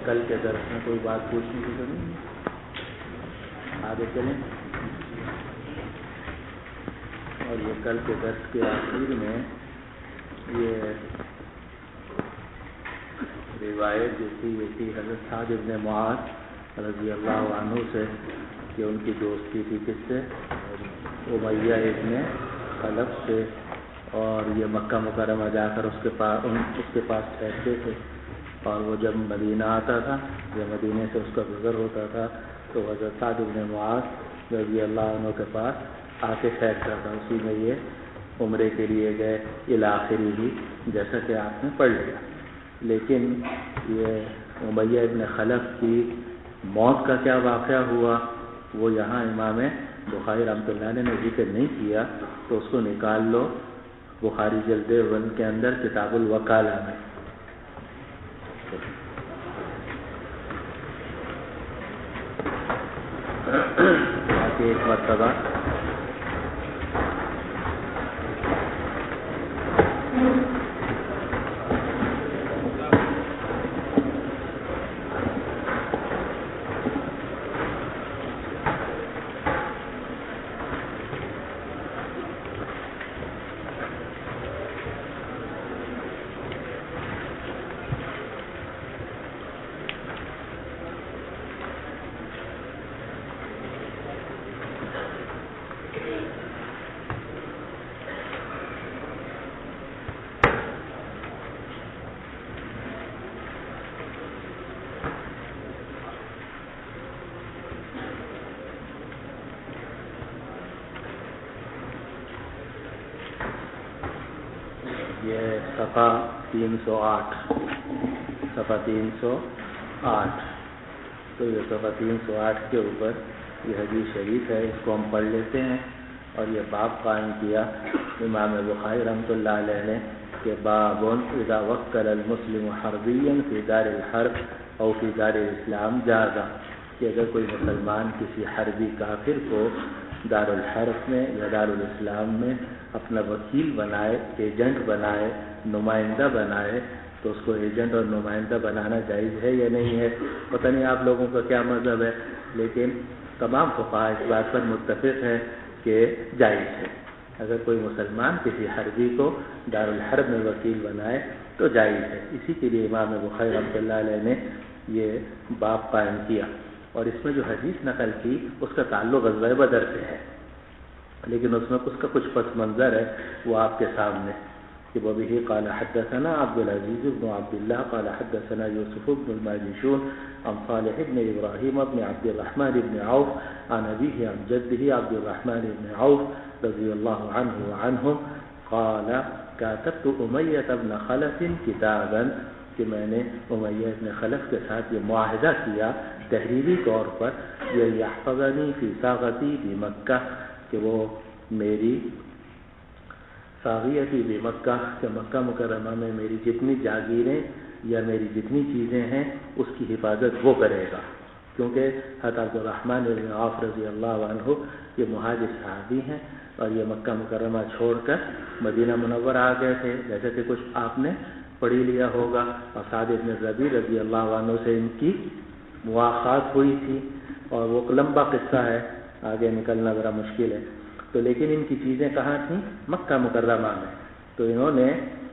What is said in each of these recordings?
کل کے درس میں کوئی بات پوچھنے کی ضرورت نہیں، آگے چلیں۔ اور یہ کل کے درس کے آخر میں یہ روایت جو تھی یہ تھی حضرت سعد بن معاذ رضی اللہ عنہ سے کہ ان کی دوستی تھی کس سے؟ امیہ ابن خلف سے، اور یہ مکہ مکرمہ جا کر اس کے پاس ٹھہرتے تھے، اور وہ جب مدینہ آتا تھا یا مدینے سے اس کا گزر ہوتا تھا تو حضرت سعد بن معاذ رضی اللہ عنہ کے پاس آ کے ٹھہرتا تھا۔ اسی میں یہ عمرے کے لیے گئے الاخری ہی، جیسا کہ آپ نے پڑھ لیا۔ لیکن یہ امیہ ابن خلف کی موت کا کیا واقعہ ہوا وہ یہاں امام بخاری رحمۃ اللہ علیہ نے ذکر نہیں کیا، تو اس کو نکال لو بخاری جلد اول کے اندر کتاب الوکالہ میں۔ ایک مرتبہ صفحہ 308 تو یہ صفحہ 308 کے اوپر یہ حدیث شریف ہے، اس کو ہم پڑھ لیتے ہیں۔ اور یہ باب قائم کیا امام بخاری رحمۃ اللہ علیہ نے کہ باب اذا وکل المسلم حربیا فی دار الحرب او فی دار الاسلام جازا، کہ اگر کوئی مسلمان کسی حربی کافر کو دار الحرب میں یا دار الاسلام میں اپنا وکیل بنائے، ایجنٹ بنائے، نمائندہ بنائے، تو اس کو ایجنٹ اور نمائندہ بنانا جائز ہے یا نہیں ہے۔ پتہ نہیں آپ لوگوں کا کیا مذہب ہے، لیکن تمام فقہاء اس بات پر متفق ہے کہ جائز ہے۔ اگر کوئی مسلمان کسی حربی کو دار الحرب میں وکیل بنائے تو جائز ہے۔ اسی کے لیے امام بخاری رحمۃ اللہ علیہ نے یہ باب قائم کیا، اور اس میں جو حدیث نقل کی اس کا تعلق غزوہ بدر سے ہے، لیکن اس میں اس کا کچھ پس منظر ہے وہ آپ کے سامنے کہ وبه قال حدثنا عبد العزيز بن عبد الله قال حدثنا يوسف بن الماجشون عن صالح بن ابراهيم بن عبد الرحمن بن عوف عن ابيه عن جده عبد الرحمن بن عوف رضي الله عنه وعنهم قال كاتبت أمية بن خلف كتابا کہ میں نے امیہ بن خلف کے ساتھ یہ معاہدہ کیا تحریری طور پر یہ یحفظنی فی ساغتی بمکہ، کہ وہ میری ساغیتی بمکہ کہ مکہ مکرمہ میں میری جتنی جاگیریں یا میری جتنی چیزیں ہیں اس کی حفاظت وہ کرے گا، کیونکہ حضرت عبد الرحمن بن عوف رضی اللہ عنہ یہ مہاجر صحابی ہیں اور یہ مکہ مکرمہ چھوڑ کر مدینہ منورہ آ گئے تھے، جیسے کہ کچھ آپ نے پڑھی لیا ہوگا، اور سعد بن ربیع رضی اللہ عنہ سے ان کی مواخات ہوئی تھی، اور وہ لمبا قصہ ہے، آگے نکلنا ذرا مشکل ہے۔ تو لیکن ان کی چیزیں کہاں تھیں؟ مکہ مکرمہ میں۔ تو انہوں نے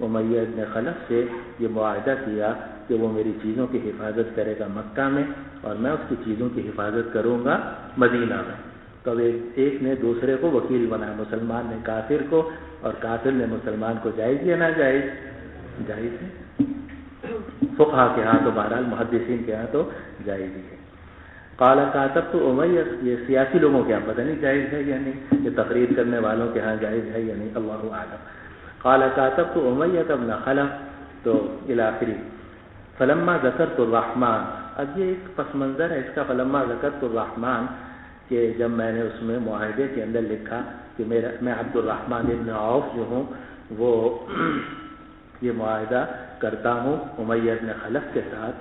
امیہ بن خلف سے یہ معاہدہ کیا کہ وہ میری چیزوں کی حفاظت کرے گا مکہ میں، اور میں اس کی چیزوں کی حفاظت کروں گا مدینہ میں۔ تو ایک نے دوسرے کو وکیل بنایا، مسلمان نے کافر کو اور کافر نے مسلمان کو، جائز یا ناجائز؟ جائز ہے۔ فقہا کے ہاں تو بہرحال محدثین کے ہاں تو جائز ہی ہے۔ قال کاتبت امیہ، یہ سیاسی لوگوں کے ہاں پتہ نہیں جائز ہے یا نہیں، یہ تقریر کرنے والوں کے ہاں جائز ہے یا نہیں، اللہ اعلم۔ قال کاتبت امیہ بن خلف تو الی آخری فلما ذکرت الرحمن، اب یہ ایک پس منظر ہے اس کا، فلما ذکرت الرحمن کہ جب میں نے اس میں معاہدے کے اندر لکھا کہ میں عبد الرحمن ابن عوف جو ہوں وہ یہ معاہدہ کرتا ہوں امیہ ابن خلف کے ساتھ،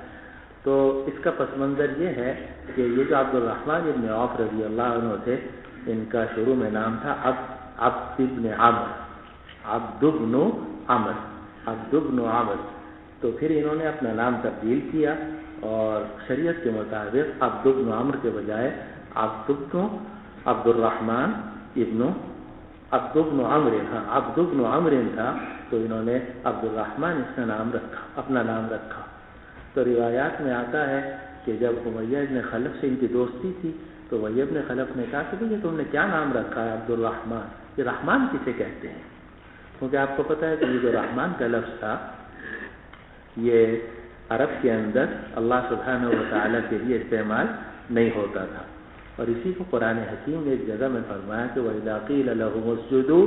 تو اس کا پس منظر یہ ہے کہ یہ جو عبد الرحمن ابن عوف رضی اللہ عنہ تھے، ان کا شروع میں نام تھا عبد بن عمر، عبد بن عمر، تو پھر انہوں نے اپنا نام تبدیل کیا اور شریعت کے مطابق عبد بن عمرو کے بجائے عبد الرحمن ابن عبد بن عمرو تھا، تو انہوں نے عبد الرحمن اس کا نام رکھا، اپنا نام رکھا۔ تو روایات میں آتا ہے کہ جب امیہ ابن خلف سے ان کی دوستی تھی تو امیہ ابن خلف نے کہا کہ بھئی تم نے کیا نام رکھا ہے عبد الرحمن، یہ رحمان کسے کہتے ہیں؟ کیونکہ آپ کو پتہ ہے کہ یہ جو رحمان کا لفظ تھا یہ عرب کے اندر اللہ سبحانہ و تعالیٰ کے لیے استعمال نہیں ہوتا تھا، اور اسی کو قرآن حکیم نے ایک جگہ میں فرمایا کہ وَإِذَا قِيلَ لَهُمُ اسْجُدُوا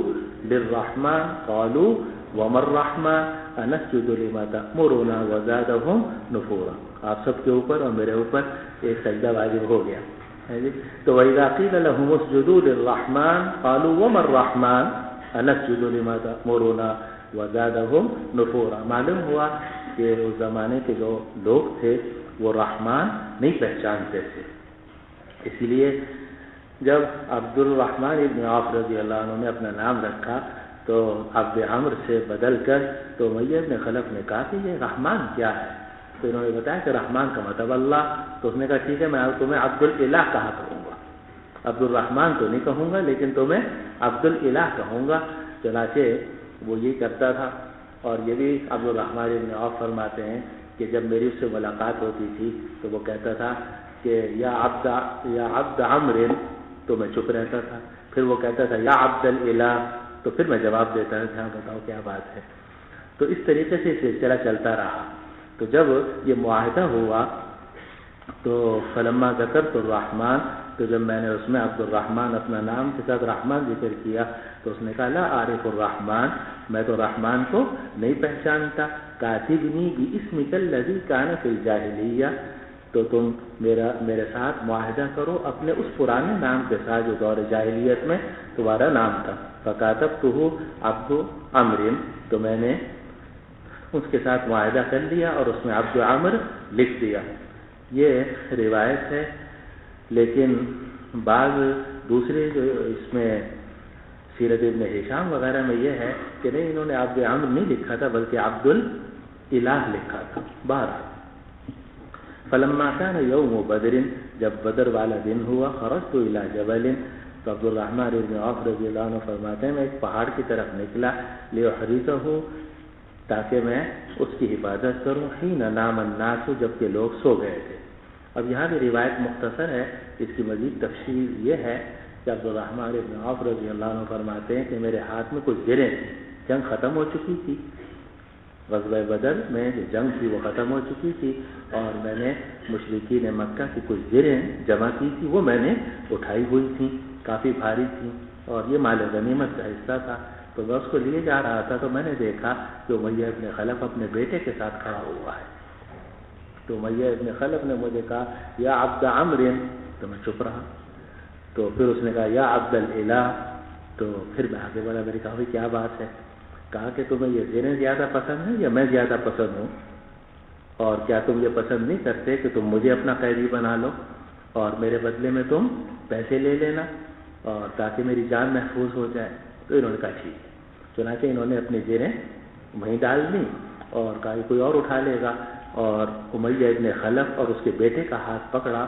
لِلرَّحْمَنِ قَالُوا وَمَا الرَّحْمَنُ أَنَسْجُدُ لِمَا تَأْمُرُنَا وَزَادَهُمْ نُفُورًا۔ آپ سب کے اوپر اور میرے اوپر ایک سجدہ واجب ہو گیا ہے جی۔ تو وَإِذَا قِيلَ لَهُمُ اسْجُدُوا لِلرَّحْمَنِ قَالُوا وَمَا الرَّحْمَنُ أَنَسْجُدُ لِمَا تَأْمُرُنَا وَزَادَهُمْ نُفُورًا۔ معلوم ہوا کہ اس زمانے کے جو لوگ تھے وہ رحمان نہیں پہچانتے تھے، اسی لیے جب عبد الرحمن ابن عوف رضی اللہ عنہ نے اپنا نام رکھا تو عبد عمر سے بدل کر تو امیہ ابن خلف نے کہا کہ یہ رحمان کیا ہے؟ تو انہوں نے بتایا کہ رحمان کا مطلب اللہ۔ تو اس نے کہا ٹھیک ہے میں تمہیں عبد الالہ کہا کروں گا، عبد الرحمن تو نہیں کہوں گا لیکن تمہیں عبد الالہ کہوں گا۔ چنانچہ وہ یہ کرتا تھا، اور یہ بھی عبد الرحمن ابن عوف فرماتے ہیں کہ جب میری اس سے ملاقات ہوتی تھی تو وہ کہتا تھا کہ یا عبد عمر، تو میں چپ رہتا تھا، پھر وہ کہتا تھا یا عبد الالہ، تو پھر میں جواب دیتا تھا ہاں بتاؤ کیا بات ہے۔ تو اس طریقے سے سلسلہ چلتا رہا۔ تو جب یہ معاہدہ ہوا تو فلما ذکرت الرحمن، تو جب میں نے اس میں عبد الرحمن اپنا نام کے ساتھ رحمان ذکر کیا تو اس نے کہا لا عارف الرحمن، میں تو رحمان کو نہیں پہچانتا، کاتبنی باسمک الذی کان فی الجاہلیہ، تو تم میرے ساتھ معاہدہ کرو اپنے اس پرانے نام کے ساتھ جو دور جاہلیت میں تمہارا نام تھا۔ فکاتبتہ عبد عمر، تو میں نے اس کے ساتھ معاہدہ کر لیا اور اس میں عبد عمر لکھ دیا۔ یہ روایت ہے، لیکن بعض دوسرے جو اس میں سیرت ابن ہشام وغیرہ میں یہ ہے کہ نہیں انہوں نے عبد عمر نہیں لکھا تھا بلکہ عبد الالہ لکھا تھا۔ بہرحال فلما كان يوم بدر، جب بدر والا دن ہوا، خرجت الى جبل، تو عبد الرحمن ابن عوف رضی اللہ عنہ فرماتے ہیں میں ایک پہاڑ کی طرف نکلا، لیحرسہ، تاکہ میں اس کی حفاظت کروں، حین نام الناس، جبکہ لوگ سو گئے تھے۔ اب یہاں بھی روایت مختصر ہے، اس کی مزید تفصیل یہ ہے کہ عبد الرحمن ابن عوف رضی اللہ عنہ فرماتے ہیں کہ میرے ہاتھ میں کچھ زریں تھیں، جنگ ختم ہو چکی تھی، غزوہ بدر میں جو جنگ تھی وہ ختم ہو چکی تھی، اور میں نے مشرکین مکہ کی کچھ زریں جمع کی تھی، وہ میں نے اٹھائی ہوئی تھیں، کافی بھاری تھیں، اور یہ مال غنیمت کا حصہ تھا۔ تو میں اس کو لیے جا رہا تھا تو میں نے دیکھا کہ امیہ ابن خلف اپنے بیٹے کے ساتھ کھڑا ہوا ہے۔ تو امیہ ابن خلف نے مجھے کہا یا عبد عمر، تو میں چپ رہا۔ تو پھر اس نے کہا یا عبد الالہ، تو پھر میں آگے بڑھا، میں نے کہا بھائی کیا بات ہے؟ کہا کہ تمہیں یہ زریں زیادہ پسند ہیں یا میں زیادہ پسند ہوں؟ اور کیا تم یہ پسند نہیں کرتے کہ تم مجھے اپنا قیدی بنا لو اور میرے بدلے میں تم پیسے لے لینا، اور تاکہ میری جان محفوظ ہو جائے؟ تو انہوں نے کہا ٹھیک ہے۔ چنانچہ انہوں نے اپنی زریں وہیں ڈال دیں اور کہا کہ کوئی اور اٹھا لے گا، اور امیہ ابن خلف اور اس کے بیٹے کا ہاتھ پکڑا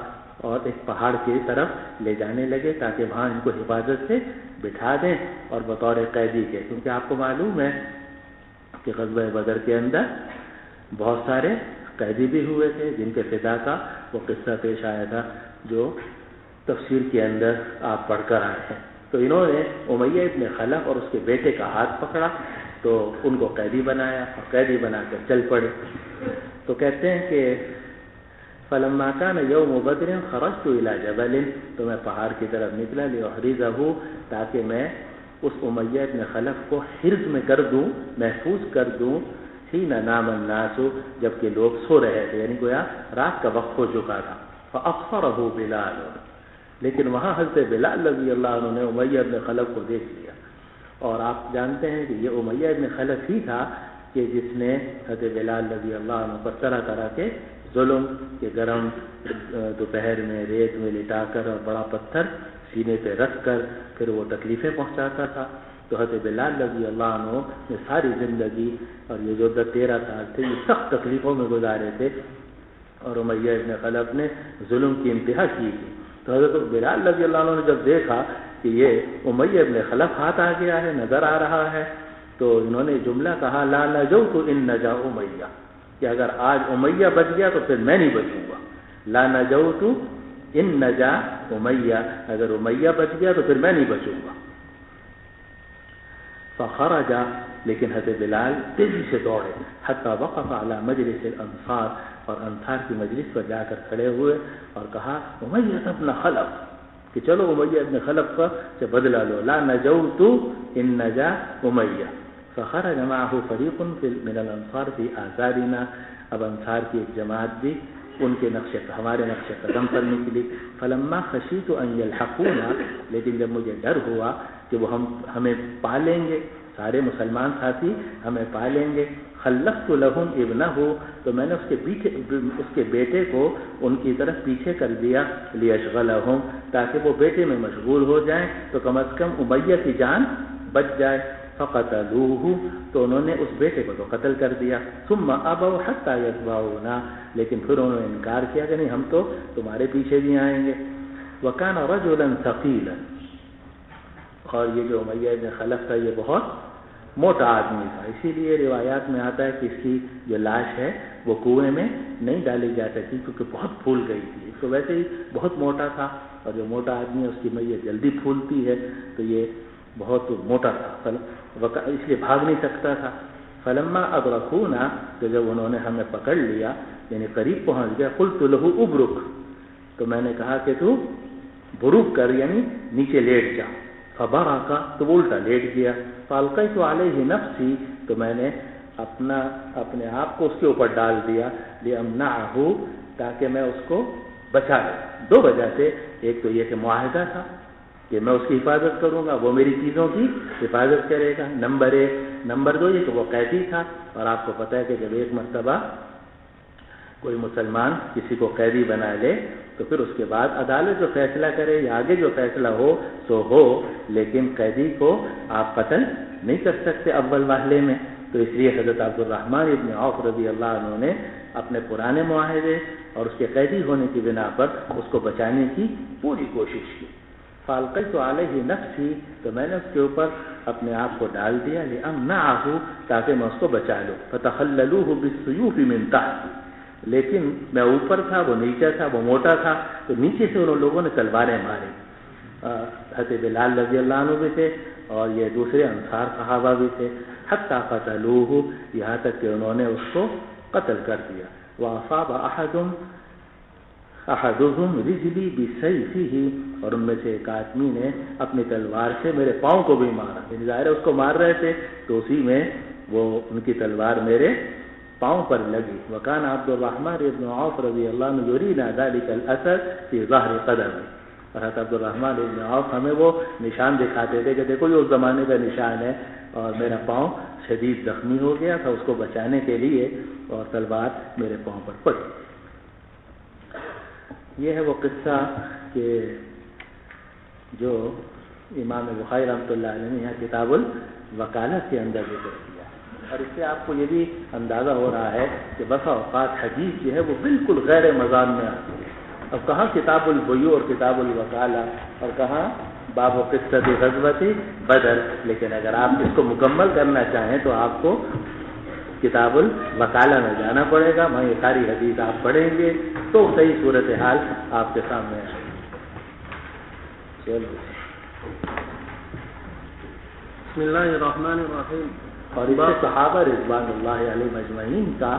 اور ایک پہاڑ کی طرف لے جانے لگے تاکہ وہاں ان کو حفاظت سے بٹھا دیں اور بطور قیدی کے، کیونکہ آپ کو معلوم ہے کہ غزوہ بدر کے اندر بہت سارے قیدی بھی ہوئے تھے جن کے فدا کا وہ قصہ پیش آیا تھا جو تفسیر کے اندر آپ پڑھ کر آئے ہیں۔ تو انہوں نے امیہ ابن خلف اور اس کے بیٹے کا ہاتھ پکڑا تو ان کو قیدی بنایا اور قیدی بنا کر چل پڑے۔ تو کہتے ہیں کہ فلما كان يوم بدر خرجت الى جبل، تو میں پہاڑ کی طرف نکلا، لیحرزہ، تاکہ میں اس امیہ ابن خلف کو حرز میں کر دوں، محفوظ کر دوں، حین نام الناس، جبکہ لوگ سو رہے تھے، یعنی گویا رات کا وقت ہو چکا تھا۔ فابصرہ بلال، لیکن وہاں حضرت بلال رضی اللہ عنہ نے امیہ ابن خلف کو دیکھ لیا، اور آپ جانتے ہیں کہ یہ امیہ ابن خلف ہی تھا کہ جس نے حضرت بلال رضی اللہ عنہ پر طرح طرح کے ظلم کے گرم دوپہر میں ریت میں لٹا کر اور بڑا پتھر سینے پہ رکھ کر پھر وہ تکلیفیں پہنچاتا تھا۔ تو حضرت بلال رضی اللہ عنہ نے ساری زندگی اور یہ جو 13 سال تھے یہ سخت تکلیفوں میں گزارے تھے، اور امیہ ابن خلف نے ظلم کی انتہا کی تھی۔ تو حضرت بلال رضی اللہ عنہ نے جب دیکھا کہ یہ امیہ ابن خلف ہاتھ آ گیا ہے، نظر آ رہا ہے، تو انہوں نے جملہ کہا لا نجوت ان نجا امیہ، کہ اگر آج امیہ بچ گیا تو پھر میں نہیں بچوں گا۔ لا نجوت ان نجا امیہ، اگر امیہ بچ گیا تو پھر میں نہیں بچوں گا۔ فخرج، لیکن حضرت بلال تیزی سے دوڑے، حتی وقف علی مجلس الانصار، اور انصار کی مجلس پر جا کر کھڑے ہوئے اور کہا امیہ ابن خلف، کہ چلو امیہ ابن خلف کا سے بدلہ لو، لا نجوت ان نجا امیہ۔ فخرج معه فریق من الانصار فی آثارنا، اب انصار کی ایک جماعت بھی ان کے ہمارے نقش قدم پر نکلی۔ فلما خشیت ان یلحقونا، لیکن جب مجھے ڈر ہوا کہ وہ ہمیں پا لیں گے، سارے مسلمان ساتھی ہمیں پا لیں گے، خلفت لهم ابنہ، تو میں نے اس کے بیٹے کو ان کی طرف پیچھے کر دیا، لیشغلہم، تاکہ وہ بیٹے میں مشغول ہو جائیں تو کم از کم امیہ کی جان بچ جائے۔ فقتلوہ، تو انہوں نے اس بیٹے کو تو قتل کر دیا۔ ثم ابوا حتی یتبعونا، لیکن پھر انہوں نے انکار کیا کہ نہیں ہم تو تمہارے پیچھے بھی آئیں گے۔ وکان رجلا ثقیلا، اور یہ جو امیہ بن خلف تھا یہ بہت موٹا آدمی تھا، اسی لیے روایات میں آتا ہے کہ اس کی جو لاش ہے وہ کنویں میں نہیں ڈالی جا سکتی کیونکہ بہت پھول گئی تھی، اس کو ویسے ہی بہت موٹا تھا، اور جو موٹا آدمی ہے اس کی میت جلدی پھولتی ہے، تو یہ بہت موٹا تھا، اس لیے بھاگ نہیں سکتا تھا۔ فلما ادرکونا، تو جب انہوں نے ہمیں پکڑ لیا یعنی قریب پہنچ گیا، قلت له ابرک، تو میں نے کہا کہ تو بروک کر یعنی نیچے لیٹ جا۔ فبرک، تو وہ الٹا لیٹ گیا۔ فالقیت علیہ نفسی، تو میں نے اپنے آپ کو اس کے اوپر ڈال دیا، لیمنعہ، تاکہ میں اس کو بچا لوں۔ دو وجہ سے، ایک تو یہ کہ معاہدہ تھا کہ میں اس کی حفاظت کروں گا، وہ میری چیزوں کی حفاظت کرے گا، نمبر 1۔ نمبر 2 یہ کہ وہ قیدی تھا، اور آپ کو پتہ ہے کہ جب ایک مرتبہ کوئی مسلمان کسی کو قیدی بنا لے تو پھر اس کے بعد عدالت جو فیصلہ کرے یا آگے جو فیصلہ ہو سو ہو، لیکن قیدی کو آپ قتل نہیں کر سکتے اول واہلے میں۔ تو اس لیے حضرت عبد الرحمن ابن عوف رضی اللہ عنہ نے اپنے پرانے معاہدے اور اس کے قیدی ہونے کی بنا پر اس کو بچانے کی پوری کوشش کی۔ فالقیت علیہ نفسی، تو میں نے اس کے اوپر اپنے آپ کو ڈال دیا، لأمنعہ، تاکہ میں اس کو بچا لوں۔ فتخللوہ بالسیوف من تحت، لیکن میں اوپر تھا وہ نیچے تھا، وہ موٹا تھا، تو نیچے سے انہوں لوگوں نے تلواریں ماری۔ حضرت بلال رضی اللہ عنہ بھی تھے اور یہ دوسرے انصار صحابہ بھی تھے، حتی قتلوہ، یہاں تک کہ انہوں نے اس کو قتل کر دیا۔ وَأَصَابَ أَحَدُهُمْ رِجْلِي بِسَيْفِهِ، اور ان میں سے ایک آدمی نے اپنی تلوار سے میرے پاؤں کو بھی مارا، یعنی ظاہر ہے اس کو مار رہے تھے تو اسی میں وہ ان کی تلوار میرے پاؤں پر لگی۔ وکان عبد الرحمن ابن عوف رضی اللہ عنہ یرینا ذلک الاثر فی ظہر قدمه، اور حضرت عبد الرحمن ابن عوف ہمیں وہ نشان دکھاتے تھے کہ دیکھو یہ اس زمانے کا نشان ہے، اور میرا پاؤں شدید زخمی ہو گیا تھا، اس کو بچانے کے لیے اور تلوار میرے پاؤں پر پڑی۔ یہ ہے وہ قصہ کہ جو امام بخاری رحمۃ اللہ علیہ نے یہاں کتاب الوکالہ کے اندر ذکر کیا، اور اس سے آپ کو یہ بھی اندازہ ہو رہا ہے کہ بسا اوقات حدیث جو ہے وہ بالکل غیر مضان میں آتی ہے۔ اب کہاں کتاب البیوع اور کتاب الوکالہ، اور کہاں باب و قصۃ غزوۃ بدر، لیکن اگر آپ اس کو مکمل کرنا چاہیں تو آپ کو کتاب الوکالہ میں جانا پڑے گا، وہاں یہ ساری حدیث آپ پڑھیں گے تو صحیح صورتحال آپ کے سامنے آئے۔ بسم اللہ الرحمن الرحیم۔ اور اس سے صحابہ رضوان اللہ علیہ مجمعین کا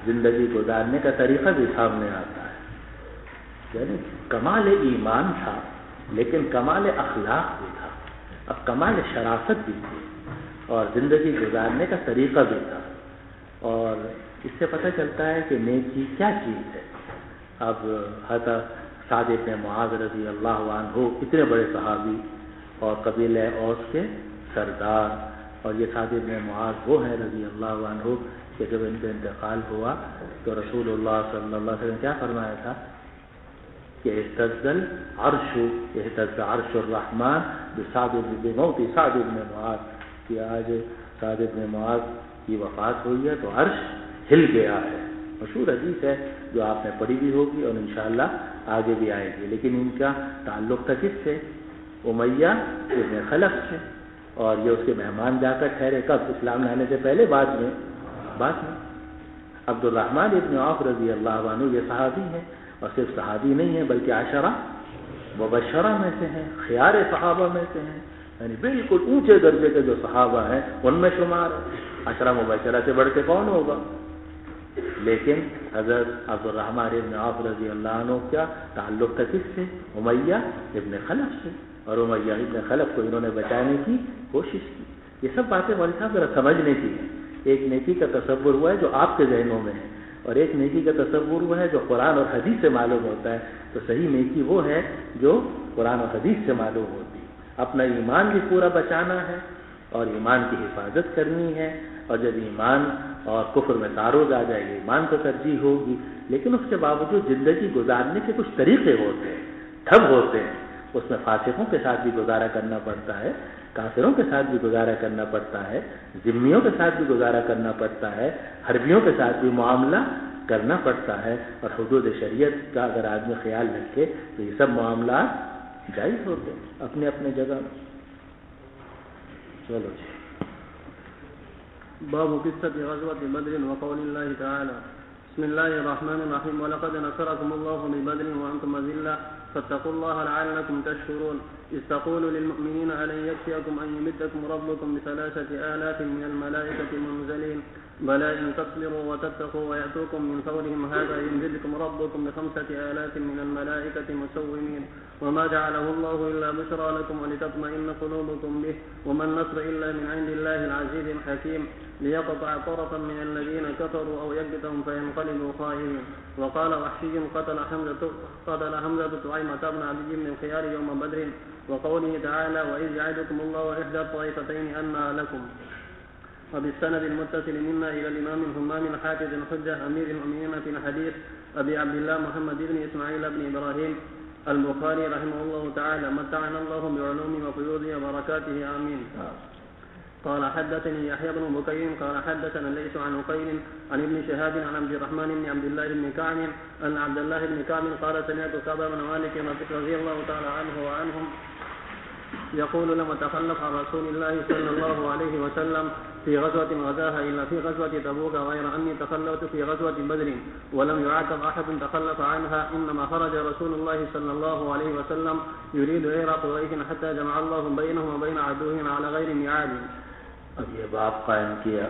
زندگی گزارنے کا طریقہ بھی سامنے آتا ہے، یعنی کمال ایمان تھا لیکن کمال اخلاق بھی تھا، اب کمال شرافت بھی تھی، اور زندگی گزارنے کا طریقہ بھی تھا، اور اس سے پتہ چلتا ہے کہ نیکی کیا چیز ہے۔ اب حضرت سعد بن معاذ رضی اللہ عنہ اتنے بڑے صحابی اور قبیلہ اوس کے سردار، اور یہ سعد بن معاذ وہ ہیں رضی اللہ عنہ کہ جب ان کا انتقال ہوا تو رسول اللہ صلی اللہ علیہ وسلم کیا فرمایا تھا کہ اهتز عرش الرحمن بموت سعد بن معاذ، کہ آج سعد بن معاذ کی وفات ہوئی ہے تو عرش ہل گیا ہے. مشہور حدیث ہے جو آپ نے پڑھی بھی ہوگی اور انشاءاللہ آگے بھی آئے گی. لیکن ان کا تعلق تھا کس سے؟ امیہ ابن خلف سے. اور یہ اس کے مہمان جا کر ٹھہرے کب؟ اسلام لانے سے پہلے، بعد میں عبد الرحمن ابن عوف رضی اللہ عنہ یہ صحابی ہیں، اور صرف صحابی نہیں ہیں بلکہ عشرہ مبشرہ میں سے ہیں، خیار صحابہ میں سے ہیں، یعنی بالکل اونچے درجے کے جو صحابہ ہیں ان میں شمار ہے. عشرہ مبشرہ سے بڑھ کے کون ہوگا؟ لیکن حضرت عبد الرحمن ابن عوف رضی اللہ عنہ کیا تعلق تھا کس سے؟ امیہ ابن خلف سے. اور امیہ ابن خلف کو انہوں نے بچانے کی کوشش کی. یہ سب باتیں مولوی صاحب ذرا سمجھنے کی ہیں. ایک نیکی کا تصور ہوا ہے جو آپ کے ذہنوں میں ہے، اور ایک نیکی کا تصور ہوا ہے جو قرآن اور حدیث سے معلوم ہوتا ہے. تو صحیح نیکی وہ ہے جو قرآن اور حدیث سے معلوم ہوتی ہے. اپنا ایمان بھی پورا بچانا ہے اور ایمان کی حفاظت کرنی ہے. اور جب ایمان اور کفر میں تعارض آ جائے گی ایمان کو ترجیح ہوگی. لیکن اس کے باوجود زندگی گزارنے کے کچھ طریقے ہوتے ہیں، ڈھب ہوتے ہیں. اس میں فاسقوں کے ساتھ بھی گزارا کرنا پڑتا ہے، کافروں کے ساتھ بھی گزارا کرنا پڑتا ہے، ذمیوں کے ساتھ بھی گزارا کرنا پڑتا ہے، حربیوں کے ساتھ بھی معاملہ کرنا پڑتا ہے. اور حدود شریعت کا اگر آدمی خیال رکھے تو یہ سب معاملات جائز ہوتے ہیں اپنے اپنے جگہ. چلو جی. باب قصة غزوة بدر وقول الله تعالى بسم الله الرحمن الرحيم ولقد نصركم الله ببدر وأنتم أذلة فاتقوا الله لعلكم تشكرون إذ تقول للمؤمنين ألن يكفيكم أن يمدكم ربكم ب3,000 من الملائكة منزلين بلى إن تصبروا وتتقوا ويأتوكم من فورهم هذا يمددكم ربكم ب5,000 من الملائكة مسومين وما جعله الله إلا بشرى لكم ولتطمئن قلوبكم به وما النصر إلا من عند الله العزيز الحكيم ليقطع طرفا من الذين كفروا أو يكبتهم فينقلبوا خائبين. وقال وحشي قتل حمزة طعيمة بن عدي بن الخيار يوم بدر وقوله تعالى وإذ يعدكم الله إحدى الطائفتين أنها لكم. وبالسند المتصل منا إلى الإمام الهمام الحافظ الحجة أمير المؤمنين في الحديث أبي عبد الله محمد بن إسماعيل بن إبراهيم البخاري رحمه الله تعالى متعنا الله بعلومه وفيوضه وبركاته آمين. قال حدثني يحيى بن بكير قال حدثنا ليس عن عقيل عن ابن شهاب عن عبد الرحمن بن عبد الله بن كعب أن عبد الله بن كعب قال سمعت كعب بن مالك رضي الله تعالى عنه وعنهم يقول لما تخلف عن رسول الله صلى الله عليه وسلم في غزوة غزاها إلا في غزوة تبوك غير أني تخلفت في غزوة بدر ولم يعاتب أحد تخلف عنها إنما خرج رسول الله صلى الله عليه وسلم يريد غير قريش حتى جمع الله بينهم وبين عدوهم على غير ميعاد. اب یہ باب قائم کیا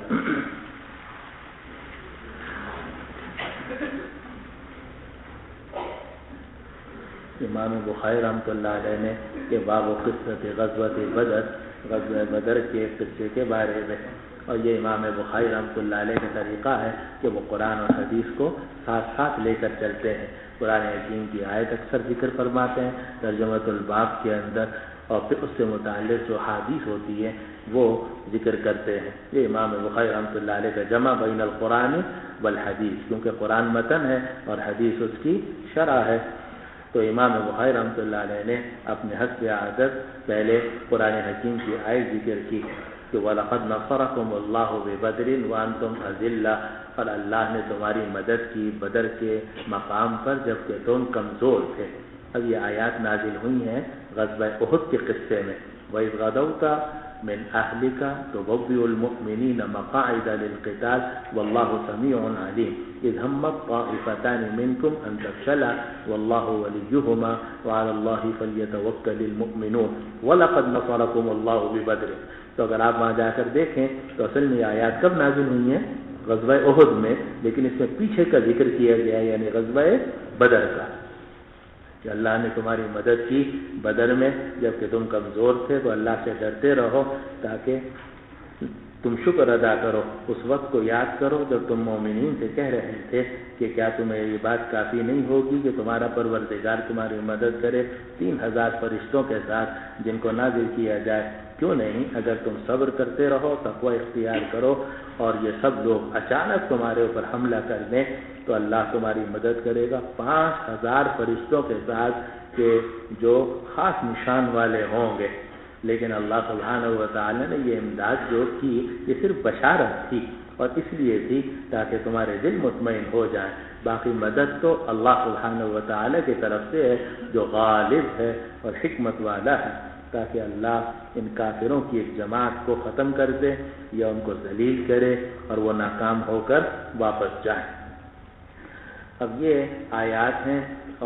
امام بخاری رحمۃ اللہ علیہ نے کہ باب قصۃ غزوۃ بدر، غزوہ بدر کے قصے کے بارے میں. اور یہ امام بخاری رحمۃ اللہ علیہ کا طریقہ ہے کہ وہ قرآن اور حدیث کو ساتھ ساتھ لے کر چلتے ہیں. قرآن حکیم کی آیت اکثر ذکر فرماتے ہیں ترجمۃ الباب کے اندر، اور پھر اس سے متعلق جو حدیث ہوتی ہے وہ ذکر کرتے ہیں. یہ امام بخاری رحمۃ اللہ علیہ کا جمع بین القرآن والحدیث، کیونکہ قرآن متن ہے اور حدیث اس کی شرح ہے. تو امام بخاری رحمۃ اللہ علیہ نے اپنے حسب عادت پہلے قرآن حکیم کی آیت ذکر کی کہ وَلَقَدْ نَصَرَكُمُ اللَّهُ بِبَدْرٍ وَأَنْتُمْ أَذِلَّةٌ، اور اللہ نے تمہاری مدد کی بدر کے مقام پر جبکہ تم کمزور تھے. اب یہ آیات نازل ہوئی ہیں غزوہ احد کے قصے میں. وَإِذْ غَدَوْتَ مِنْ أَهْلِكَ تُبَوِّئُ الْمُؤْمِنِينَ مَقَاعِدَ لِلْقِتَالِ وَاللَّهُ سَمِيعٌ عَلِيمٌ إِذْ هَمَّتْ طَائِفَتَانِ مِنْكُمْ أَنْ تَفْشَلَا وَاللَّهُ وَلِيُّهُمَا وَعَلَى اللَّهِ فَلْيَتَوَكَّلِ الْمُؤْمِنُونَ وَلَقَدْ نَصَرَكُمُ اللَّهُ بِبَدْرٍ. تو اگر آپ وہاں جا کر دیکھیں تو اصل میں یہ آیات کب نازل ہوئی ہیں؟ غزوہ احد میں، لیکن اس میں پیچھے کا ذکر کیا گیا ہے، یعنی غزوہ بدر کا، کہ اللہ نے تمہاری مدد کی بدر میں جبکہ تم کمزور تھے. تو اللہ سے ڈرتے رہو تاکہ تم شکر ادا کرو. اس وقت کو یاد کرو جب تم مومنین سے کہہ رہے تھے کہ کیا تمہیں یہ بات کافی نہیں ہوگی کہ تمہارا پروردگار تمہاری مدد کرے 3,000 فرشتوں کے ساتھ جن کو نازل کیا جائے. کیوں نہیں اگر تم صبر کرتے رہو، تقوی اختیار کرو، اور یہ سب لوگ اچانک تمہارے اوپر حملہ کر دیں تو اللہ تمہاری مدد کرے گا 5,000 فرشتوں کے ساتھ کہ جو خاص نشان والے ہوں گے. لیکن اللہ سبحانہ و تعالیٰ نے یہ امداد جو کی یہ صرف بشارت تھی اور اس لیے تھی تاکہ تمہارے دل مطمئن ہو جائیں. باقی مدد تو اللہ سبحانہ و تعالیٰ کی طرف سے ہے جو غالب ہے اور حکمت والا ہے، تاکہ اللہ ان کافروں کی ایک جماعت کو ختم کر دے یا ان کو ذلیل کرے اور وہ ناکام ہو کر واپس جائیں. اب یہ آیات ہیں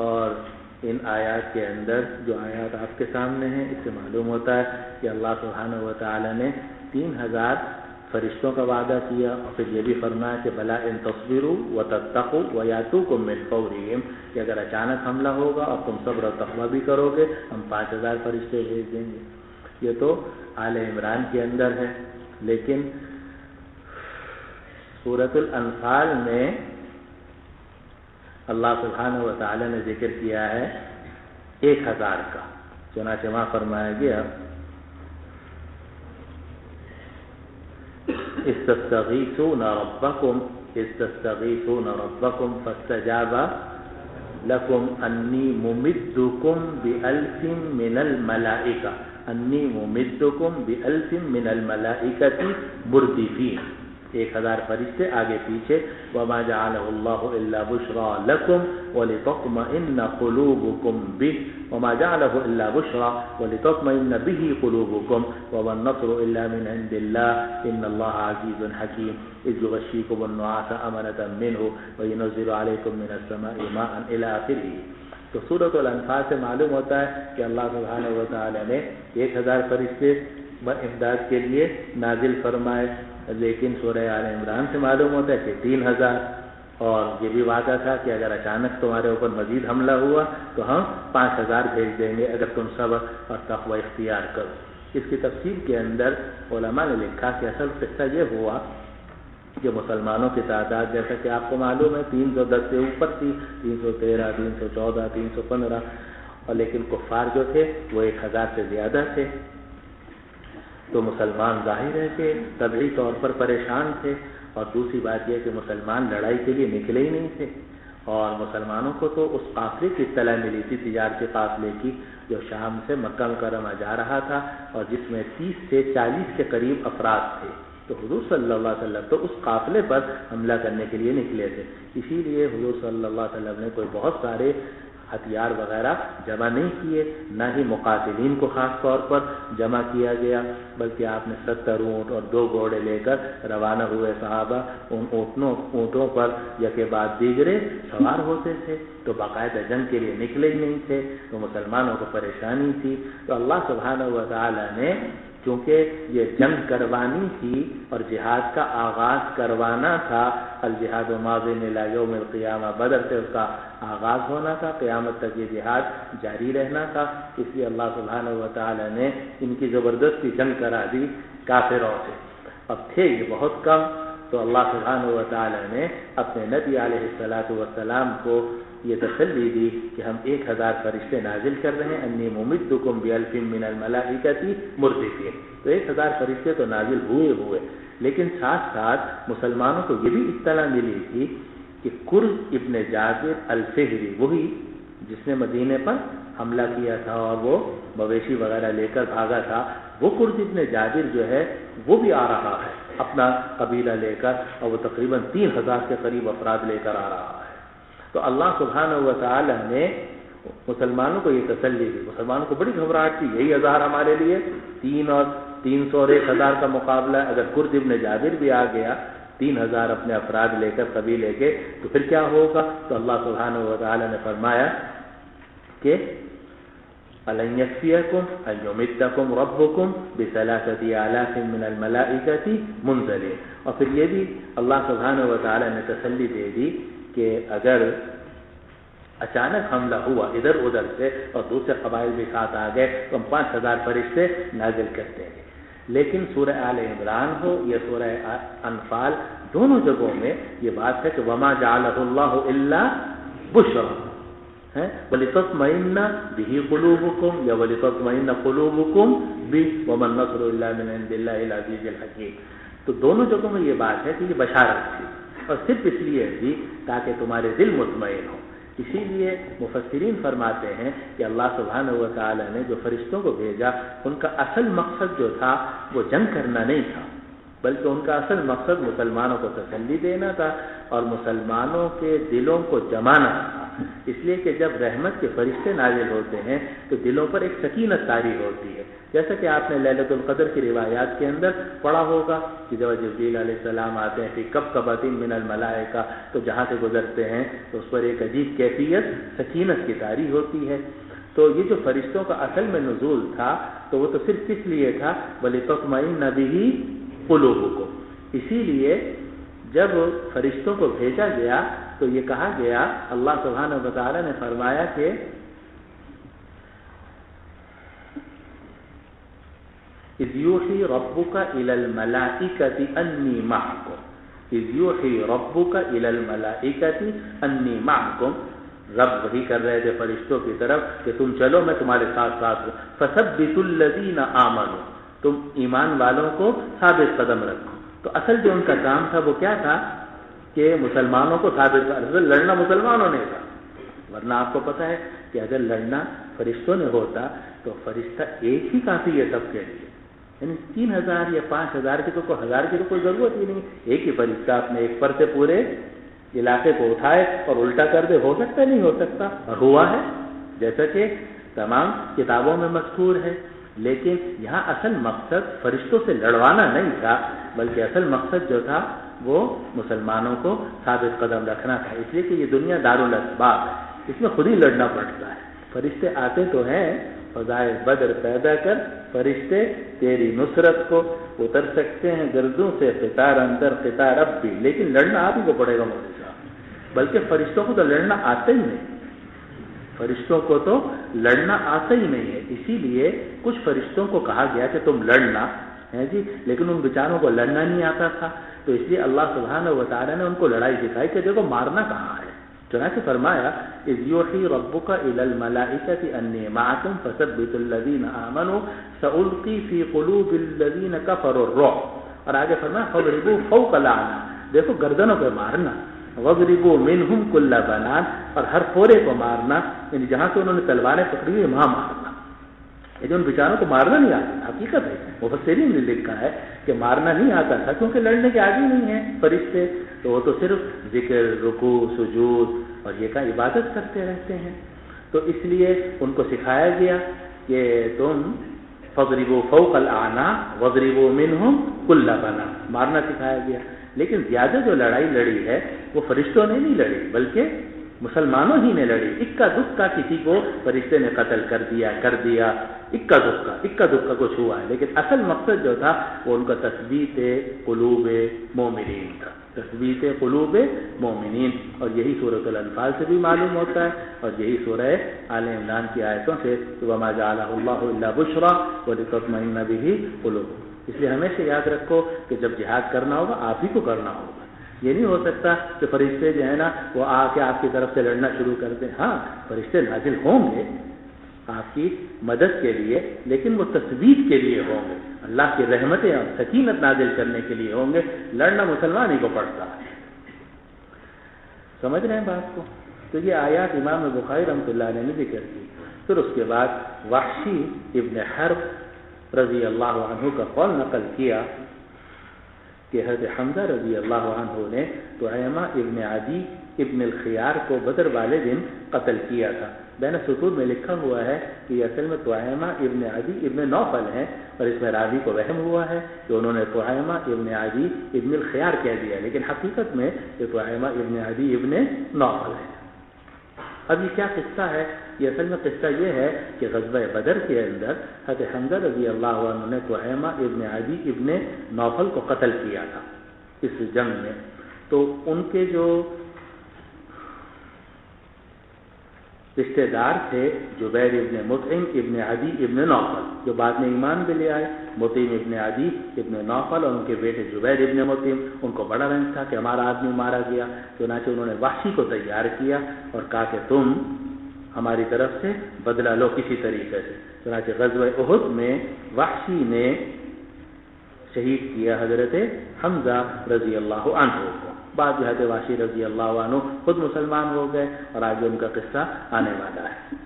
اور ان آیات کے اندر جو آیات آپ کے سامنے ہیں اس سے معلوم ہوتا ہے کہ اللہ سبحانہ و تعالیٰ نے 3000 فرشتوں کا وعدہ کیا اور پھر یہ بھی فرمایا کہ بلا ان تصبروا وتتقوا ویاتوکم من فورہم، کہ اگر اچانک حملہ ہوگا اور تم صبر و تقوی بھی کرو گے ہم 5000 فرشتے بھیج دیں گے. یہ تو آل عمران کے اندر ہے. لیکن سورۃ الانفال میں اللہ سبحانہ و تعالی نے ذکر کیا ہے 1000 کا. چنانچہ وہاں فرمایا گیا استستغیثون ربکم فاستجاب لکم انی ممدکم بألف من الملائکۃ مردفین. 1000 فرشتے آگے پیچھے. وما جعلہ اللہ الا بشرا لکم ولتطمئن قلوبکم به وما جعلہ الا بشرا ولتطمئن به قلوبکم وما النصر الا من عند اللہ ان اللہ عزیز حکیم اذ یغشیکم النعاس امنة منه وینزل علیکم من السماء ماء الی آخرہ. تو سورۃ الانفال سے معلوم ہوتا ہے کہ اللہ سبحانہ و تعالی نے 1000 فرشتے امداد کے لیے نازل فرمائے. لیکن سورہ آل عمران سے معلوم ہوتا ہے کہ 3000، اور یہ بھی وعدہ تھا کہ اگر اچانک تمہارے اوپر مزید حملہ ہوا تو ہم 5000 بھیج دیں گے اگر تم صبر اور تقوی اختیار کرو. اس کی تفسیر کے اندر علماء نے لکھا کہ اصل قصہ یہ ہوا کہ مسلمانوں کی تعداد جیسا کہ آپ کو معلوم ہے 310 سے اوپر تھی، 313 314 315، اور لیکن کفار جو تھے وہ 1000 سے زیادہ تھے. تو مسلمان ظاہر ہے کہ طبعی طور پر پریشان تھے، اور دوسری بات یہ کہ مسلمان لڑائی کے لیے نکلے ہی نہیں تھے. اور مسلمانوں کو تو اس قافلے کی اطلاع ملی تھی، تجارتی قافلے کی، جو شام سے مکہ مکرمہ جا رہا تھا اور جس میں 30 سے 40 کے قریب افراد تھے. تو حضور صلی اللہ علیہ وسلم تو اس قافلے پر حملہ کرنے کے لیے نکلے تھے. اسی لیے حضور صلی اللہ علیہ وسلم نے کوئی بہت سارے ہتھیار وغیرہ جمع نہیں کیے، نہ ہی مقاتلین کو خاص طور پر جمع کیا گیا، بلکہ آپ نے 70 اونٹ اور 2 گھوڑے لے کر روانہ ہوئے. صحابہ ان اونٹوں پر یکے بعد دیگرے سوار ہوتے تھے، تو باقاعدہ جنگ کے لیے نکلے ہی نہیں تھے. تو مسلمانوں کو پریشانی تھی. تو اللہ سبحانہ و تعالی نے کیونکہ یہ جنگ کروانی تھی اور جہاد کا آغاز کروانا تھا، الجہاد ماضٍ الی یوم القیامہ، بدر سے اس کا آغاز ہونا تھا، قیامت تک یہ جہاد جاری رہنا تھا. اس لیے اللہ سبحانہ و تعالی نے ان کی زبردستی جنگ کرا دی کافروں سے. اب تھے یہ بہت کم، تو اللہ سبحانہ و تعالی نے اپنے نبی علیہ السلام کو یہ تسلی دی کہ ہم 1000 فرشتے نازل کر رہے ہیں، انی ممدکم بألف من الملائکۃ مردفین. تو 1000 فرشتے تو نازل ہوئے، لیکن ساتھ ساتھ مسلمانوں کو یہ بھی اطلاع ملی تھی کہ کرز ابن جابر الفہری، وہی جس نے مدینے پر حملہ کیا تھا اور وہ مویشی وغیرہ لے کر بھاگا تھا، وہ کرز ابن جابر جو ہے وہ بھی آ رہا ہے اپنا قبیلہ لے کر، اور وہ تقریباً 3000 کے قریب افراد لے کر آ رہا ہے. تو اللہ سبحانہ و تعالی نے مسلمانوں کو یہ تسلی دی. مسلمانوں کو بڑی گھبراہٹ تھی، یہی 1000 ہمارے لیے، 3 اور 300 اور 1000 کا مقابلہ. اگر کرد ابن جابر بھی آ گیا 3000 اپنے افراد لے کر قبیلے کے، تو پھر کیا ہوگا؟ تو اللہ سبحانہ و تعالی نے فرمایا کہ أَلَنْ يَكْفِيَكُمْ أَنْ يُمِدَّكُمْ رَبُّكُمْ بِثَلَاثَةِ آلَافٍ مِّنَ الْمَلَائِكَةِ مُنْزَلِينَ. اور پھر یہ بھی اللہ سبحانہ و تعالی نے تسلی دے دی کہ اگر اچانک حملہ ہوا ادھر ادھر سے اور دوسرے قبائل بھی ساتھ آ گئے تو ہم 5000 فرشتے نازل کر دیں گے. لیکن سورہ آل عمران ہو یا سورہ انفال، دونوں جگہوں میں یہ بات ہے کہ وما جعلہ اللہ الا بشرا وَلِتَطْمَئِنَّ بِهِ قُلُوبُكُمْ یا وَلِتَطْمَئِنَّ قُلُوبُكُمْ بِهِ وَمَا النَّصْرُ إِلَّا مِنْ عِنْدِ اللَّهِ الْعَزِيزِ الْحَكِيمِ. تو دونوں جگہوں میں یہ بات ہے کہ یہ بشارت تھی، اور صرف اس لیے تھی تاکہ تمہارے دل مطمئن ہو. اسی لیے مفسرین فرماتے ہیں کہ اللہ سبحانہ و تعالی نے جو فرشتوں کو بھیجا ان کا اصل مقصد جو تھا وہ جنگ کرنا نہیں تھا، بلکہ ان کا اصل مقصد مسلمانوں کو تسلی دینا تھا اور مسلمانوں کے دلوں کو جمانا تھا۔ اس لیے کہ جب رحمت کے فرشتے نازل ہوتے ہیں تو دلوں پر ایک سکینت طاری ہوتی ہے، جیسا کہ آپ نے لیلۃ القدر کی روایات کے اندر پڑھا ہوگا کہ جب جبریل علیہ السلام آتے ہیں فی کبکبۃ من الملائکہ، تو جہاں سے گزرتے ہیں تو اس پر ایک عجیب کیفیت سکینت کی طاری ہوتی ہے۔ تو یہ جو فرشتوں کا اصل میں نزول تھا تو وہ تو صرف اس لیے تھا وَلِتَطْمَئِنَّ بِهِ قُلُوبُكُمْ، اسی لیے جب فرشتوں کو بھیجا گیا تو یہ کہا گیا، اللہ سبحانہ و تعالی نے فرمایا کہ اِذْ يُوحِي رَبُّكَ إِلَى الْمَلَائِكَةِ أَنِّي مَعَكُمْ، اِذْ يُوحِي رَبُّكَ إِلَى الْمَلَائِكَةِ أَنِّي مَعَكُمْ، رب وحی کر رہے تھے فرشتوں کی طرف کہ تم چلو میں تمہارے ساتھ ساتھ ہوں، فَثَبِّتُوا الَّذِينَ آمَنُوا، تم ایمان والوں کو ثابت قدم رکھو۔ تو اصل جو ان کا کام تھا وہ کیا تھا کہ مسلمانوں کو ثابت قدم، لڑنا مسلمانوں نے تھا، ورنہ آپ کو پتہ ہے کہ اگر لڑنا فرشتوں نے ہوتا تو فرشتہ ایک ہی کافی ہے سب کے لیے، یعنی 3000 یا 5000 کی تو کوئی 1000 کی تو کوئی ضرورت ہی نہیں، ایک ہی فرشتہ اپنے ایک پر سے پورے علاقے کو اٹھائے اور الٹا کر دے، ہو سکتا نہیں ہو سکتا، اور ہوا ہے جیسا کہ تمام کتابوں میں مذکور ہے۔ لیکن یہاں اصل مقصد فرشتوں سے لڑوانا نہیں تھا، بلکہ اصل مقصد جو تھا وہ مسلمانوں کو ثابت قدم رکھنا تھا، اس لیے کہ یہ دنیا دارالاسباب ہے، اس میں خود ہی لڑنا پڑتا ہے۔ فرشتے آتے تو ہیں، فضائے بدر پیدا کر فرشتے تیری نصرت کو، اتر سکتے ہیں گردوں سے قطار اندر قطار اب بھی، لیکن لڑنا آپ ہی کو پڑے گا مولوی صاحب، بلکہ فرشتوں کو تو لڑنا آتا ہی نہیں، فرشتوں کو تو لڑنا آتا ہی نہیں ہے، اسی لیے کچھ فرشتوں کو کہا گیا کہ تم لڑنا ہے جی، لیکن ان بیچاروں کو لڑنا نہیں آتا تھا، تو اس لیے اللہ سبحانہ و تعالی نے ان کو لڑائی سکھائی کہ دیکھو مارنا کہاں ہے۔ چنانچہ فرمایا اذ یوحی ربک الی الملائکۃ انی معکم فثبتوا الذین آمنوا سألقی فی قلوب الذین کفروا الرعب، اور آگے فرمایا فاضربوا فوق الاعناق، دیکھو گردنوں پہ مارنا، وَاضْرِبُوا مِنْهُمْ كُلَّ بَنَانٍ، اور ہر پورے کو مارنا، یعنی جہاں سے انہوں نے تلواریں پکڑی ہوئی وہاں مارنا۔ یہ ان بیچاروں کو مارنا نہیں آتا، حقیقت ہے، مفسرین نے لکھا ہے کہ مارنا نہیں آتا تھا کیونکہ لڑنے کے عادی نہیں ہیں فرشتے، تو وہ تو صرف ذکر، رکوع، سجود اور یہ کا عبادت کرتے رہتے ہیں، تو اس لیے ان کو سکھایا گیا کہ تم فَاضْرِبُوا فَوْقَ الْأَعْنَاقِ وَاضْرِبُوا مِنْهُمْ كُلَّ بَنَانٍ، مارنا سکھایا گیا۔ لیکن زیادہ جو لڑائی لڑی ہے وہ فرشتوں نے نہیں لڑی بلکہ مسلمانوں ہی نے لڑی، اکا دکا کسی کو فرشتے نے قتل کر دیا، اکا دکا کچھ ہوا ہے، لیکن اصل مقصد جو تھا وہ ان کا تثبیت قلوب مومنین تھا، تثبیت قلوب مومنین، اور یہی سورۃ الانفال سے بھی معلوم ہوتا ہے، اور یہی سورہ آل عمران کی آیتوں سے وما جعلہ اللہ الا بشریٰ ولتطمئن بہ قلوبکم۔ اس لیے ہمیشہ یاد رکھو کہ جب جہاد کرنا ہوگا آپ ہی کو کرنا ہوگا، یہ نہیں ہو سکتا کہ فرشتے جو ہے نا وہ آ کے آپ کی طرف سے لڑنا شروع کر دیں۔ ہاں فرشتے نازل ہوں گے آپ کی مدد کے لیے، لیکن وہ تثبیت کے لیے ہوں گے، اللہ کی رحمتیں اور سکینت نازل کرنے کے لیے ہوں گے، لڑنا مسلمان ہی کو پڑتا ہے۔ سمجھ رہے ہیں بات کو؟ تو یہ آیات امام بخاری رحمۃ اللہ علیہ نے ذکر کی۔ پھر اس کے بعد وحشی ابن حرب رضی اللہ عنہ کا قول نقل کیا کہ حضرت حمزہ رضی اللہ عنہ نے طعیمہ ابن عدی ابن الخیار کو بدر والے دن قتل کیا تھا۔ بین السطور میں لکھا ہوا ہے کہ یہ اصل میں طعیمہ ابن عدی ابن نوفل ہیں، اور اس میں راوی کو وہم ہوا ہے کہ انہوں نے طعیمہ ابن عدی ابن الخیار کہہ دیا، لیکن حقیقت میں یہ طعیمہ ابن عدی ابن نوفل ہے۔ اب یہ کیا قصہ ہے؟ یہ اصل میں قصہ یہ ہے کہ غزوہ بدر کے اندر حضرت حمزہ رضی اللہ عنہ نے طعیمہ ابن عدی ابن نوفل کو قتل کیا تھا اس جنگ میں، تو ان کے جو رشتہ دار تھے جبیر ابن مطعم ابن عدی ابن نوفل، جو بعد میں ایمان بھی لے آئے، مطعم ابن عدی ابن نوفل اور ان کے بیٹے جبیر ابن مطعم، ان کو بڑا رنج تھا کہ ہمارا آدمی مارا گیا، چنانچہ انہوں نے وحشی کو تیار کیا اور کہا کہ تم ہماری طرف سے بدلہ لو کسی طریقے سے۔ چنانچہ غزوہ احد میں وحشی نے شہید کیا حضرت حمزہ رضی اللہ عنہ کو، بعد حضرت وحشی رضی اللہ عنہ خود مسلمان ہو گئے اور آگے ان کا قصہ آنے والا ہے۔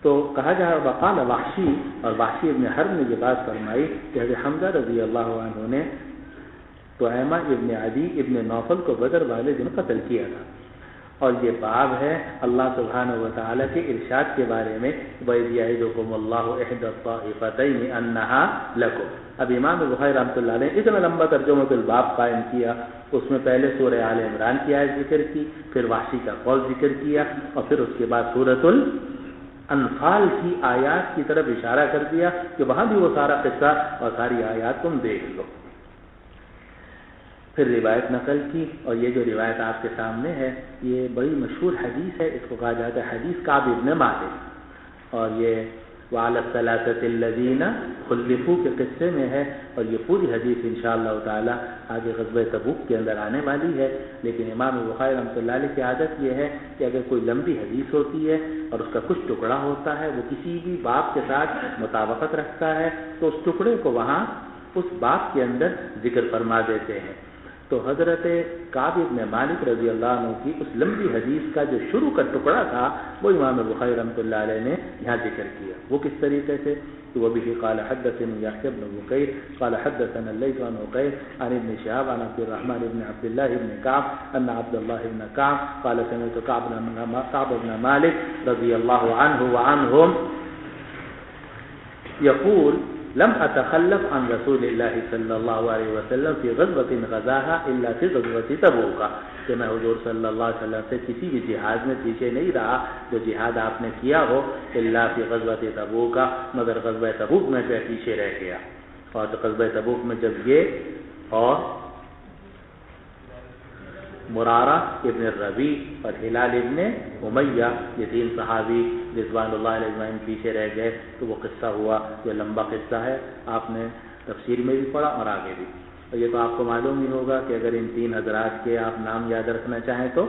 تو کہا جا رہا وقال وحشی، اور وحشی ابن حرب نے یہ بات فرمائی کہ حضرت حمزہ رضی اللہ عنہ نے طعیمہ ابن عدی ابن نوفل کو بدر والے دن قتل کیا تھا، اور یہ باب ہے اللہ سبحانہ و تعالیٰ کے ارشاد کے بارے میں وَإِذْ يَعِدُكُمُ اللَّهُ إِحْدَى الطَّائِفَتَيْنِ أَنَّهَا لَكُمْ۔ اب امام بخاری رحمۃ اللہ علیہ اتنا لمبا ترجمہ الباب قائم کیا، اس میں پہلے سورہ آل عمران کی آیت ذکر کی، پھر وحشی کا قول ذکر کیا، اور پھر اس کے بعد سورۃ الانفال کی آیات کی طرف اشارہ کر دیا کہ وہاں بھی وہ سارا قصہ اور ساری آیات تم دیکھ لو۔ پھر روایت نقل کی، اور یہ جو روایت آپ کے سامنے ہے یہ بڑی مشہور حدیث ہے، اس کو کہا جاتا ہے حدیث کعب ابن مالک، اور یہ وعلی الثلاثة الذین خلفوا کے قصے میں ہے، اور یہ پوری حدیث انشاءاللہ تعالی آگے غزوہ تبوک کے اندر آنے والی ہے۔ لیکن امام بخاری رحمۃ اللہ علیہ کی عادت یہ ہے کہ اگر کوئی لمبی حدیث ہوتی ہے اور اس کا کچھ ٹکڑا ہوتا ہے وہ کسی بھی باب کے ساتھ مطابقت رکھتا ہے تو اس ٹکڑے کو وہاں اس باب کے اندر ذکر فرما دیتے ہیں۔ تو حضرت کعب ابن مالک رضی اللہ عنہ کی اس لمبی حدیث کا جو شروع کا ٹکڑا تھا وہ امام بخاری رحمۃ اللہ علیہ نے یہاں ذکر کیا۔ وہ کس طریقے سے؟ تو وہ بھی قال حدثني يحيى بن بكير قال حدثنا الليث عن عقيل عن ابن شهاب عن عبد الرحمن بن عبد الله بن كعب ان عبد الله بن كعب قال سمعت كعب بن مالك رضي الله عنه وعنهم يقول لم اتخلف عن رسول اللہ صلی اللہ علیہ وسلم فی غزوۃ غزاها الا فی غزوۃ تبوک، کہ میں حضور صلی اللہ علیہ وسلم سے کسی بھی جہاد میں پیچھے نہیں رہا جو جہاد آپ نے کیا ہو، الا فی غزوۃ تبوک، مگر غزوہ تبوک میں سے پیچھے رہ گیا۔ اور غزوہ تبوک میں جب یہ اور مرارہ ابن الربیع اور ہلال ابن امیہ یہ تین صحابی رضوان اللہ علیہ اجمعین پیچھے رہ گئے تو وہ قصہ ہوا، یہ لمبا قصہ ہے، آپ نے تفسیر میں بھی پڑھا اور آگے بھی۔ اور یہ تو آپ کو معلوم ہی ہوگا کہ اگر ان تین حضرات کے آپ نام یاد رکھنا چاہیں تو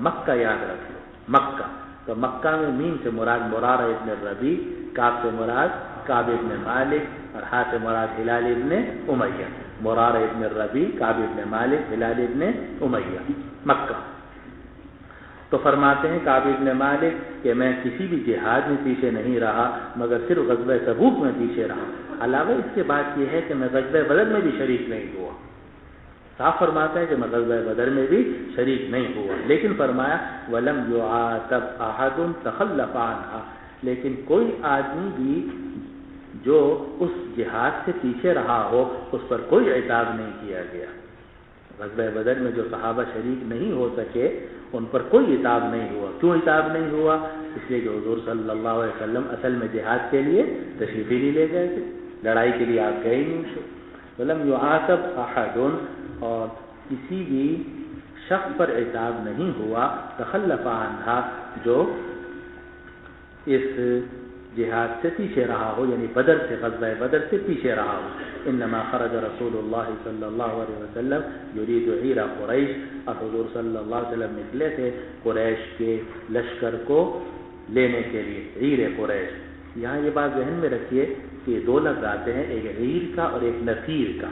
مکہ یاد رکھ لو، مکہ۔ تو مکہ میں میم سے مراد مرارہ ابن الربیع، کعب سے مراد کعب ابن مالک، اور ہا سے مراد ہلال ابن امیہ۔ مرارہ ابن الربیع، کعب ابن مالک، ہلال ابن امیہ، مکہ۔ تو فرماتے ہیں کعب ابن مالک کہ میں کسی بھی جہاد میں پیچھے نہیں رہا مگر صرف غزوہ تبوک میں پیچھے رہا، علاوہ اس کے بعد یہ ہے کہ میں غزوہ بدر میں بھی شریک نہیں ہوا۔ صاف فرماتا ہے کہ میں غزوہ بدر میں بھی شریک نہیں ہوا، لیکن فرمایا وَلَمْ يُعَاتَبْ أَحَدٌ تَخَلَّفَ عَنْهَا، لیکن کوئی آدمی بھی جو اس جہاد سے پیچھے رہا ہو اس پر کوئی عتاب نہیں کیا گیا۔ غزوہ بدر میں جو صحابہ شریک نہیں ہو سکے ان پر کوئی عتاب نہیں ہوا۔ کیوں عتاب نہیں ہوا؟ اس لیے کہ حضور صلی اللہ علیہ وسلم اصل میں جہاد کے لیے تشریف ہی نہیں لے گئے تھے، لڑائی کے لیے آپ گئے ہی نہیں تھے۔ وَلَمْ يُعَاتَبْ أَحَدٌ، اور کسی بھی شخص پر عتاب نہیں ہوا تخلف عنہا جو اس جہاد سے پیچھے رہا ہو، یعنی بدر سے، غزوہ بدر سے پیچھے رہا ہو۔ انما خرج رسول اللہ صلی اللہ علیہ وسلم یرید عیر قریش، اور حضور صلی اللہ علیہ وسلم نکلے تھے قریش کے لشکر کو لینے کے لیے، عیر قریش۔ یہاں یہ بات ذہن میں رکھیے کہ دو لفظ آتے ہیں، ایک عیر کا اور ایک نفیر کا،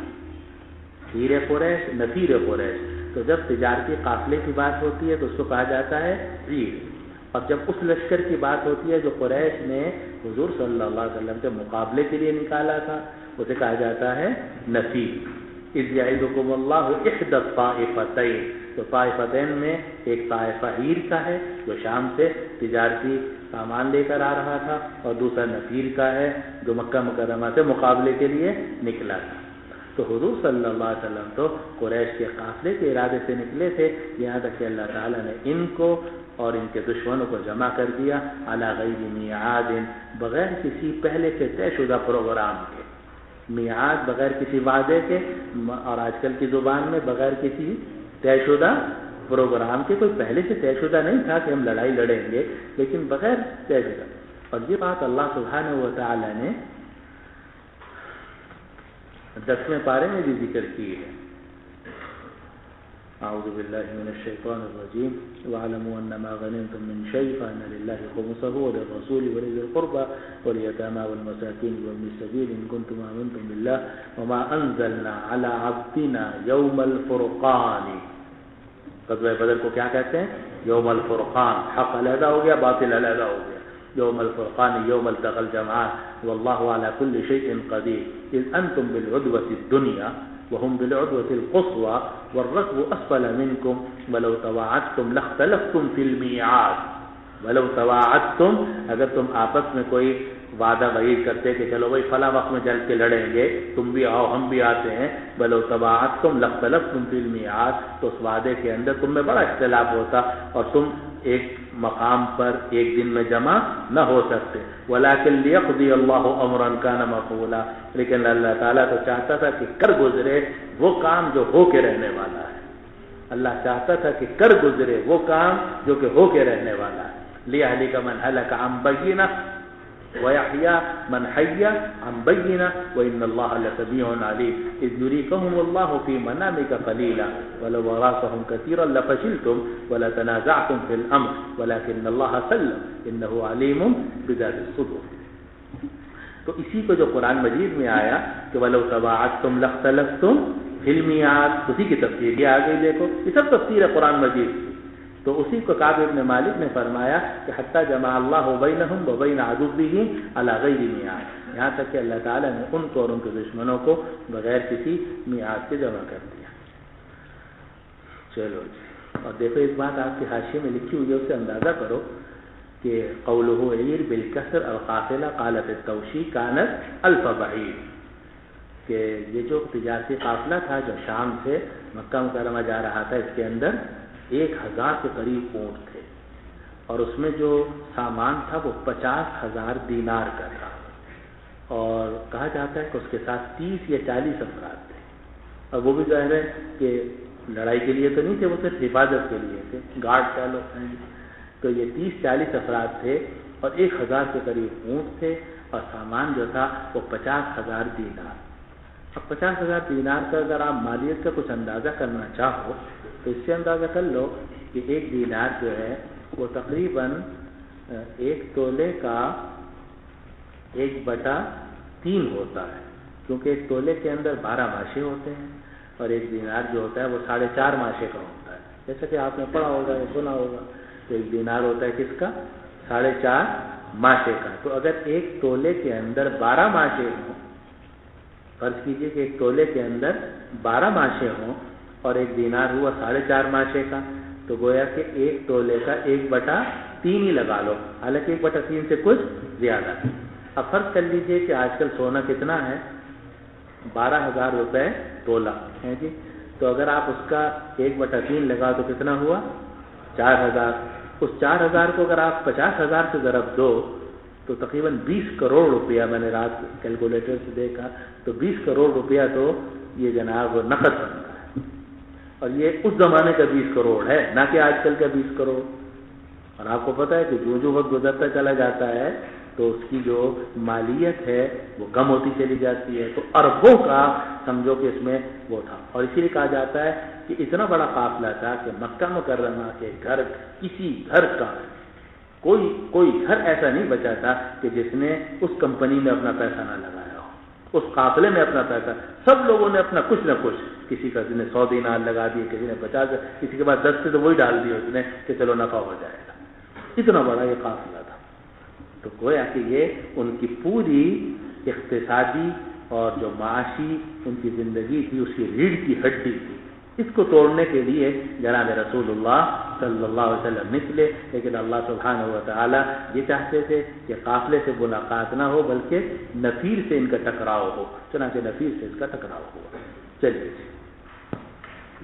عیر قریش، نفیر قریش۔ تو جب تجارتی قافلے کی بات ہوتی ہے تو اس کو کہا جاتا ہے عیر، اور جب اس لشکر کی بات ہوتی ہے جو قریش نے حضور صلی اللہ علیہ وسلم کے مقابلے کے لیے نکالا تھا اسے کہا جاتا ہے نفیر۔ اذ یعدکم اللہ احدی الطائفتین، تو طائفتین میں ایک طائفہ عیر کا ہے جو شام سے تجارتی سامان لے کر آ رہا تھا، اور دوسرا نفیر کا ہے جو مکہ مکرمہ سے مقابلے کے لیے نکلا تھا۔ تو حضور صلی اللہ علیہ وسلم تو قریش کے قافلے کے ارادے سے نکلے تھے، یہاں تک کہ اللہ تعالیٰ نے ان کو اور ان کے دشمنوں کو جمع کر دیا علی غیر میعاد، بغیر کسی پہلے سے طے شدہ پروگرام کے۔ میعاد بغیر کسی وعدے کے، اور آج کل کی زبان میں بغیر کسی طے شدہ پروگرام کے، کوئی پہلے سے طے شدہ نہیں تھا کہ ہم لڑائی لڑیں گے، لیکن بغیر طے شدہ۔ اور یہ بات اللہ سبحانہ و تعالی نے 10ویں پارے میں بھی ذکر کی ہے۔ اعوذ باللہ من الشیطان الرجیم واعلموا انما غنمتم من شیء فان للہ خمسہ وللرسول ولذی القربى والیتامى والمساکین وابن السبیل ان کنتم آمنتم باللہ وما انزلنا علی عبدنا یوم الفرقان غزوہ بدر کو کیا کہتے ہیں؟ یوم الفرقان، حق علیحدہ ہو گیا، باطل علیحدہ ہو گیا. یوم الفرقان یوم التقى الجمعان واللہ علی کل شیء قدیر اذ انتم بالعدوة الدنیا وهم بالعدوة القصوى والركب اسفل منكم ولو تواعدتم لاختلفتم في الميعاد. ولو تواعدتم، اگر تم آپس میں کوئی وعدہ وعید کرتے کہ چلو بھائی فلاں وقت میں جل کے لڑیں گے، تم بھی آؤ ہم بھی آتے ہیں، ولو تواعدتم لاختلفتم في الميعاد، تو اس وعدے کے اندر تم میں بڑا اختلاف ہوتا اور تم ایک مقام پر ایک دن میں جمع نہ ہو سکتے. ولیکن لیقضی اللہ امرا کان مفعولا، لیکن اللہ تعالیٰ تو چاہتا تھا کہ کر گزرے وہ کام جو ہو کے رہنے والا ہے. اللہ چاہتا تھا کہ کر گزرے وہ کام جو کہ ہو کے رہنے والا ہے. لیہلک من ہلک عن بینہ ویحیی من حی عن بینہ وان اللہ لسمیع علیم اذ یریکہم اللہ فی منامک قلیلا ولو اراکہم کثیرا لفشلتم ولتنازعتم فی الامر ولکن اللہ سلم انہ علیم بذات الصدور. تو اسی کو جو قرآن مجید میں آیا کہ وَلَوْ تَوَاعَدْتُمْ لَاخْتَلَفْتُمْ فِي الْمِيعَادِ، اسی کی تفسیر یہ آ گئی. دیکھو یہ سب تفسیر ہے قرآن مجید کی. تو اسی کو کعب ابن مالک نے فرمایا کہ حتیٰ جمع اللہ بینہم وبین عدوہم علی غیر میعاد، یہاں تک کہ اللہ تعالیٰ نے ان کو اور ان کے دشمنوں کو بغیر کسی میعاد کے جمع کر دیا. چلو جی، اور دیکھو اس بات آپ کے حاشیے میں لکھی ہوئی ہے، اس سے اندازہ کرو کہ قولہ عیر بالکسر القافلہ قالت التوشی کانت الف بعیر، کہ یہ جو تجارتی قافلہ تھا جو شام سے مکہ مکرمہ جا رہا تھا، اس کے اندر 1000 کے قریب اونٹ تھے اور اس میں جو سامان تھا وہ 50,000 دینار کا تھا، اور کہا جاتا ہے کہ اس کے ساتھ 30 یا 40 افراد تھے. اور وہ بھی ظاہر ہے کہ لڑائی کے لیے تو نہیں تھے، وہ صرف حفاظت کے لیے تھے، گارڈ کہہ لو. تو یہ 30-40 افراد تھے اور 1000 کے قریب اونٹ تھے اور سامان جو تھا وہ 50,000 دینار. اب 50,000 دینار کا اگر آپ مالیت کا کچھ اندازہ کرنا چاہو تو اس سے اندازہ کر لو کہ ایک دینار جو ہے وہ تقریباً 1 تولے کا 1/3 ہوتا ہے، کیونکہ 1 تولے کے اندر 12 ماشے ہوتے ہیں اور ایک دینار جو ہوتا ہے وہ 4.5 ماشے کا ہوتا ہے. جیسا کہ آپ نے پڑھا ہوگا یا سنا ہوگا، تو ایک دینار ہوتا ہے کس کا؟ 4.5 ماشے کا. تو اگر 1 تولے کے اندر 12 ماشے ہوں، فرض کیجئے کہ 1 تولے کے اندر 12 ماشے ہوں اور ایک دینار ہوا 4.5 ماشے کا، تو گویا کہ 1 تولے کا 1/3 ہی لگا لو، حالانکہ 1/3 سے کچھ زیادہ. اب فرض کر لیجئے کہ آج کل سونا کتنا ہے؟ 12,000 روپے تولہ ہے جی. تو اگر آپ اس کا 1/3 لگا تو کتنا ہوا؟ 4,000. اس 4,000 کو اگر آپ 50,000 سے ضرب دو تو تقریباً 20 کروڑ روپیہ، میں نے رات کیلکولیٹر سے دیکھا تو 20 کروڑ روپیہ تو یہ جناب نقد بنتا ہے. اور یہ اس زمانے کا 20 کروڑ ہے، نہ کہ آج کل کا 20 کروڑ. اور آپ کو پتہ ہے کہ جو وقت گزرتا چلا جاتا ہے تو اس کی جو مالیت ہے وہ کم ہوتی چلی جاتی ہے. تو اربوں کا سمجھو کہ اس میں وہ تھا. اور اسی لیے کہا جاتا ہے کہ اتنا بڑا قافلہ تھا کہ مکہ مکرمہ کے گھر، کسی گھر کا کوئی گھر ایسا نہیں بچا تھا کہ جس نے اس کمپنی میں اپنا پیسہ نہ لگایا ہو، اس قافلے میں اپنا پیسہ. سب لوگوں نے اپنا کچھ نہ کچھ، کسی کا نے 100 دینار لگا دیے، کسی نے 50، کسی کے بعد 10 سے تو وہی ڈال دیے اس نے کہ چلو نفع ہو جائے گا. اتنا بڑا یہ قافلہ تھا. تو گویا کہ یہ ان کی پوری اقتصادی اور جو معاشی ان کی زندگی تھی اس کی ریڑھ کی ہڈی تھی. اس کو توڑنے کے لیے جناب رسول اللہ صلی اللہ علیہ وسلم نکلے، لیکن اللہ سبحانہ و تعالی یہ چاہتے تھے کہ قافلے سے ملاقات نہ ہو بلکہ نفیر سے ان کا ٹکراؤ ہو. چنانچہ نفیر سے اس کا ٹکراؤ ہوا. چلیے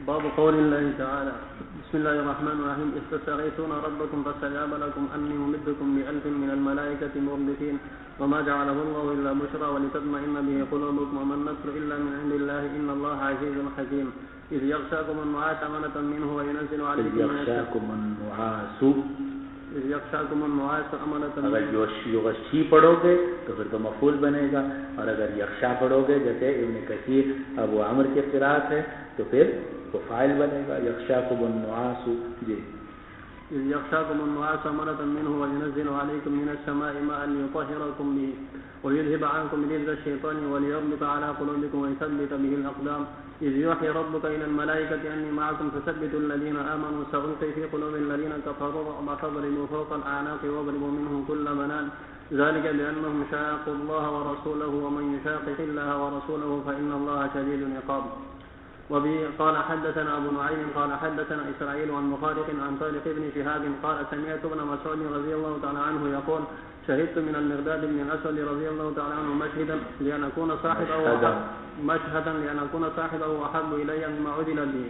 باب قول اللہ تعالی بسم اللہ الرحمن الرحیم استستغیثون ربکم فاستجاب لکم انی ممدکم بألف من الملائکة مردفین وما جعله الله الا بشرى ولتطمئن به قلوبكم وما النصر الا من عند الله ان الله عزيز حكيم اذ يغشاكم النعاس أمنة منه وينزل عليكم اگر یغشی پڑھو گے تو پھر تو مفعول بنے گا، اور اگر یغشا پڑھو گے جیسے ابن کثیر ابو عامر کی قراءت ہے تو پھر وہ فاعل بنے گا. یغشاکم النعاس، جی. إذ يغشاكم النعاس أمنة منه وينزل عليكم من السماء ماء ليطهركم به ويذهب عنكم رجز الشيطان وليربط على قلوبكم ويثبت به الأقدام إذ يوحي ربك إلى الملائكة أني معكم فثبتوا الذين آمنوا سألقي في قلوب الذين كفروا الرعب فاضربوا فوق الأعناق واضربوا منهم كل بنان ذلك بأنهم شاقوا الله ورسوله ومن يشاقق الله ورسوله فإن الله شديد العقاب. وبه قال حدثنا أبو نعيم قال حدثنا إسرائيل عن مخارق عن طارق بن شهاب قال سمعت ابن مسعود رضي الله تعالى عنه يقول شهدت من المقداد بن الأسود رضي الله تعالى عنه مشهدا لأن أكون صاحبه أحب إلي مما عدل به.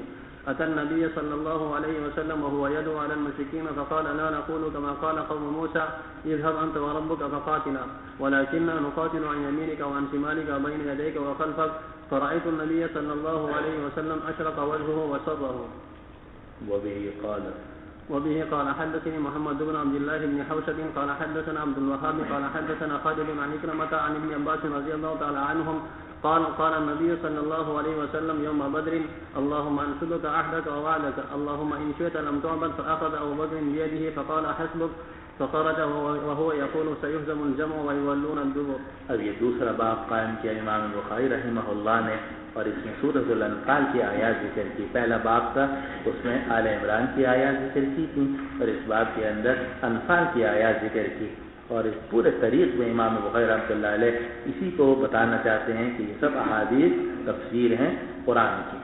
أتى النبي صلى الله عليه وسلم وهو يدعو على المشركين فقال لا نقول كما قال قوم موسى اذهب أنت وربك فقاتلا ولكننا نقاتل عن يمينك وعن شمالك بين يديك وخلفك. فرأيت النبي صلى الله عليه وسلم أشرق وجهه وسره. وبه قال حدثني محمد بن عبد الله بن حوشب قال حدثنا عبد الوهاب قال حدثنا خالد عن عكرمة عن ابن عباس رضي الله تعالى عنهم قال النبي صلى الله عليه وسلم يوم بدر اللهم أنشدك عهدك ووعدك اللهم إن شئت لم تعبد. فأخذ أبو بكر بيده فقال حسبك فخرج وهو يقول سيهزم الجمع ويولون الدبر. اب یہ دوسرا باب قائم کیا امام بخاری رحمہ اللہ نے اور اس میں سورۃ الانفال کی آیات ذکر کی. پہلا باب تھا اس میں آل عمران کی آیات ذکر کی تھی اور اس باب کے اندر انفال کی آیات ذکر کی. اور اس پورے طریق میں امام بخاری رحمۃ اللہ علیہ اسی کو بتانا چاہتے ہیں کہ یہ سب احادیث تفسیر ہیں قرآن کی.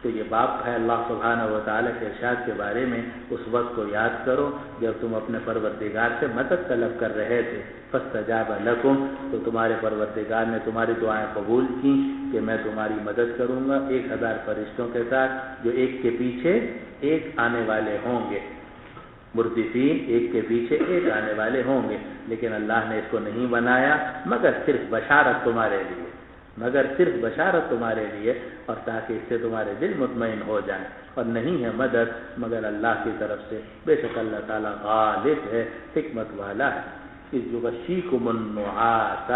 تو یہ باب ہے اللہ سبحانہ و تعالیٰ کے ارشاد کے بارے میں. اس وقت کو یاد کرو جب تم اپنے پروردگار سے مدد طلب کر رہے تھے. فاستجاب لکم تو تمہارے پروردگار نے تمہاری دعائیں قبول کی کہ میں تمہاری مدد کروں گا 1000 فرشتوں کے ساتھ جو ایک کے پیچھے ایک آنے والے ہوں گے. مردفین ایک کے پیچھے ایک آنے والے ہوں گے. لیکن اللہ نے اس کو نہیں بنایا مگر صرف بشارت تمہارے لیے اور تاکہ اس سے تمہارے دل مطمئن ہو جائیں. اور نہیں ہے مدد مگر اللہ کی طرف سے. بے شک اللہ تعالیٰ غالب ہے حکمت والا ہے. اس یغشیکم النعاس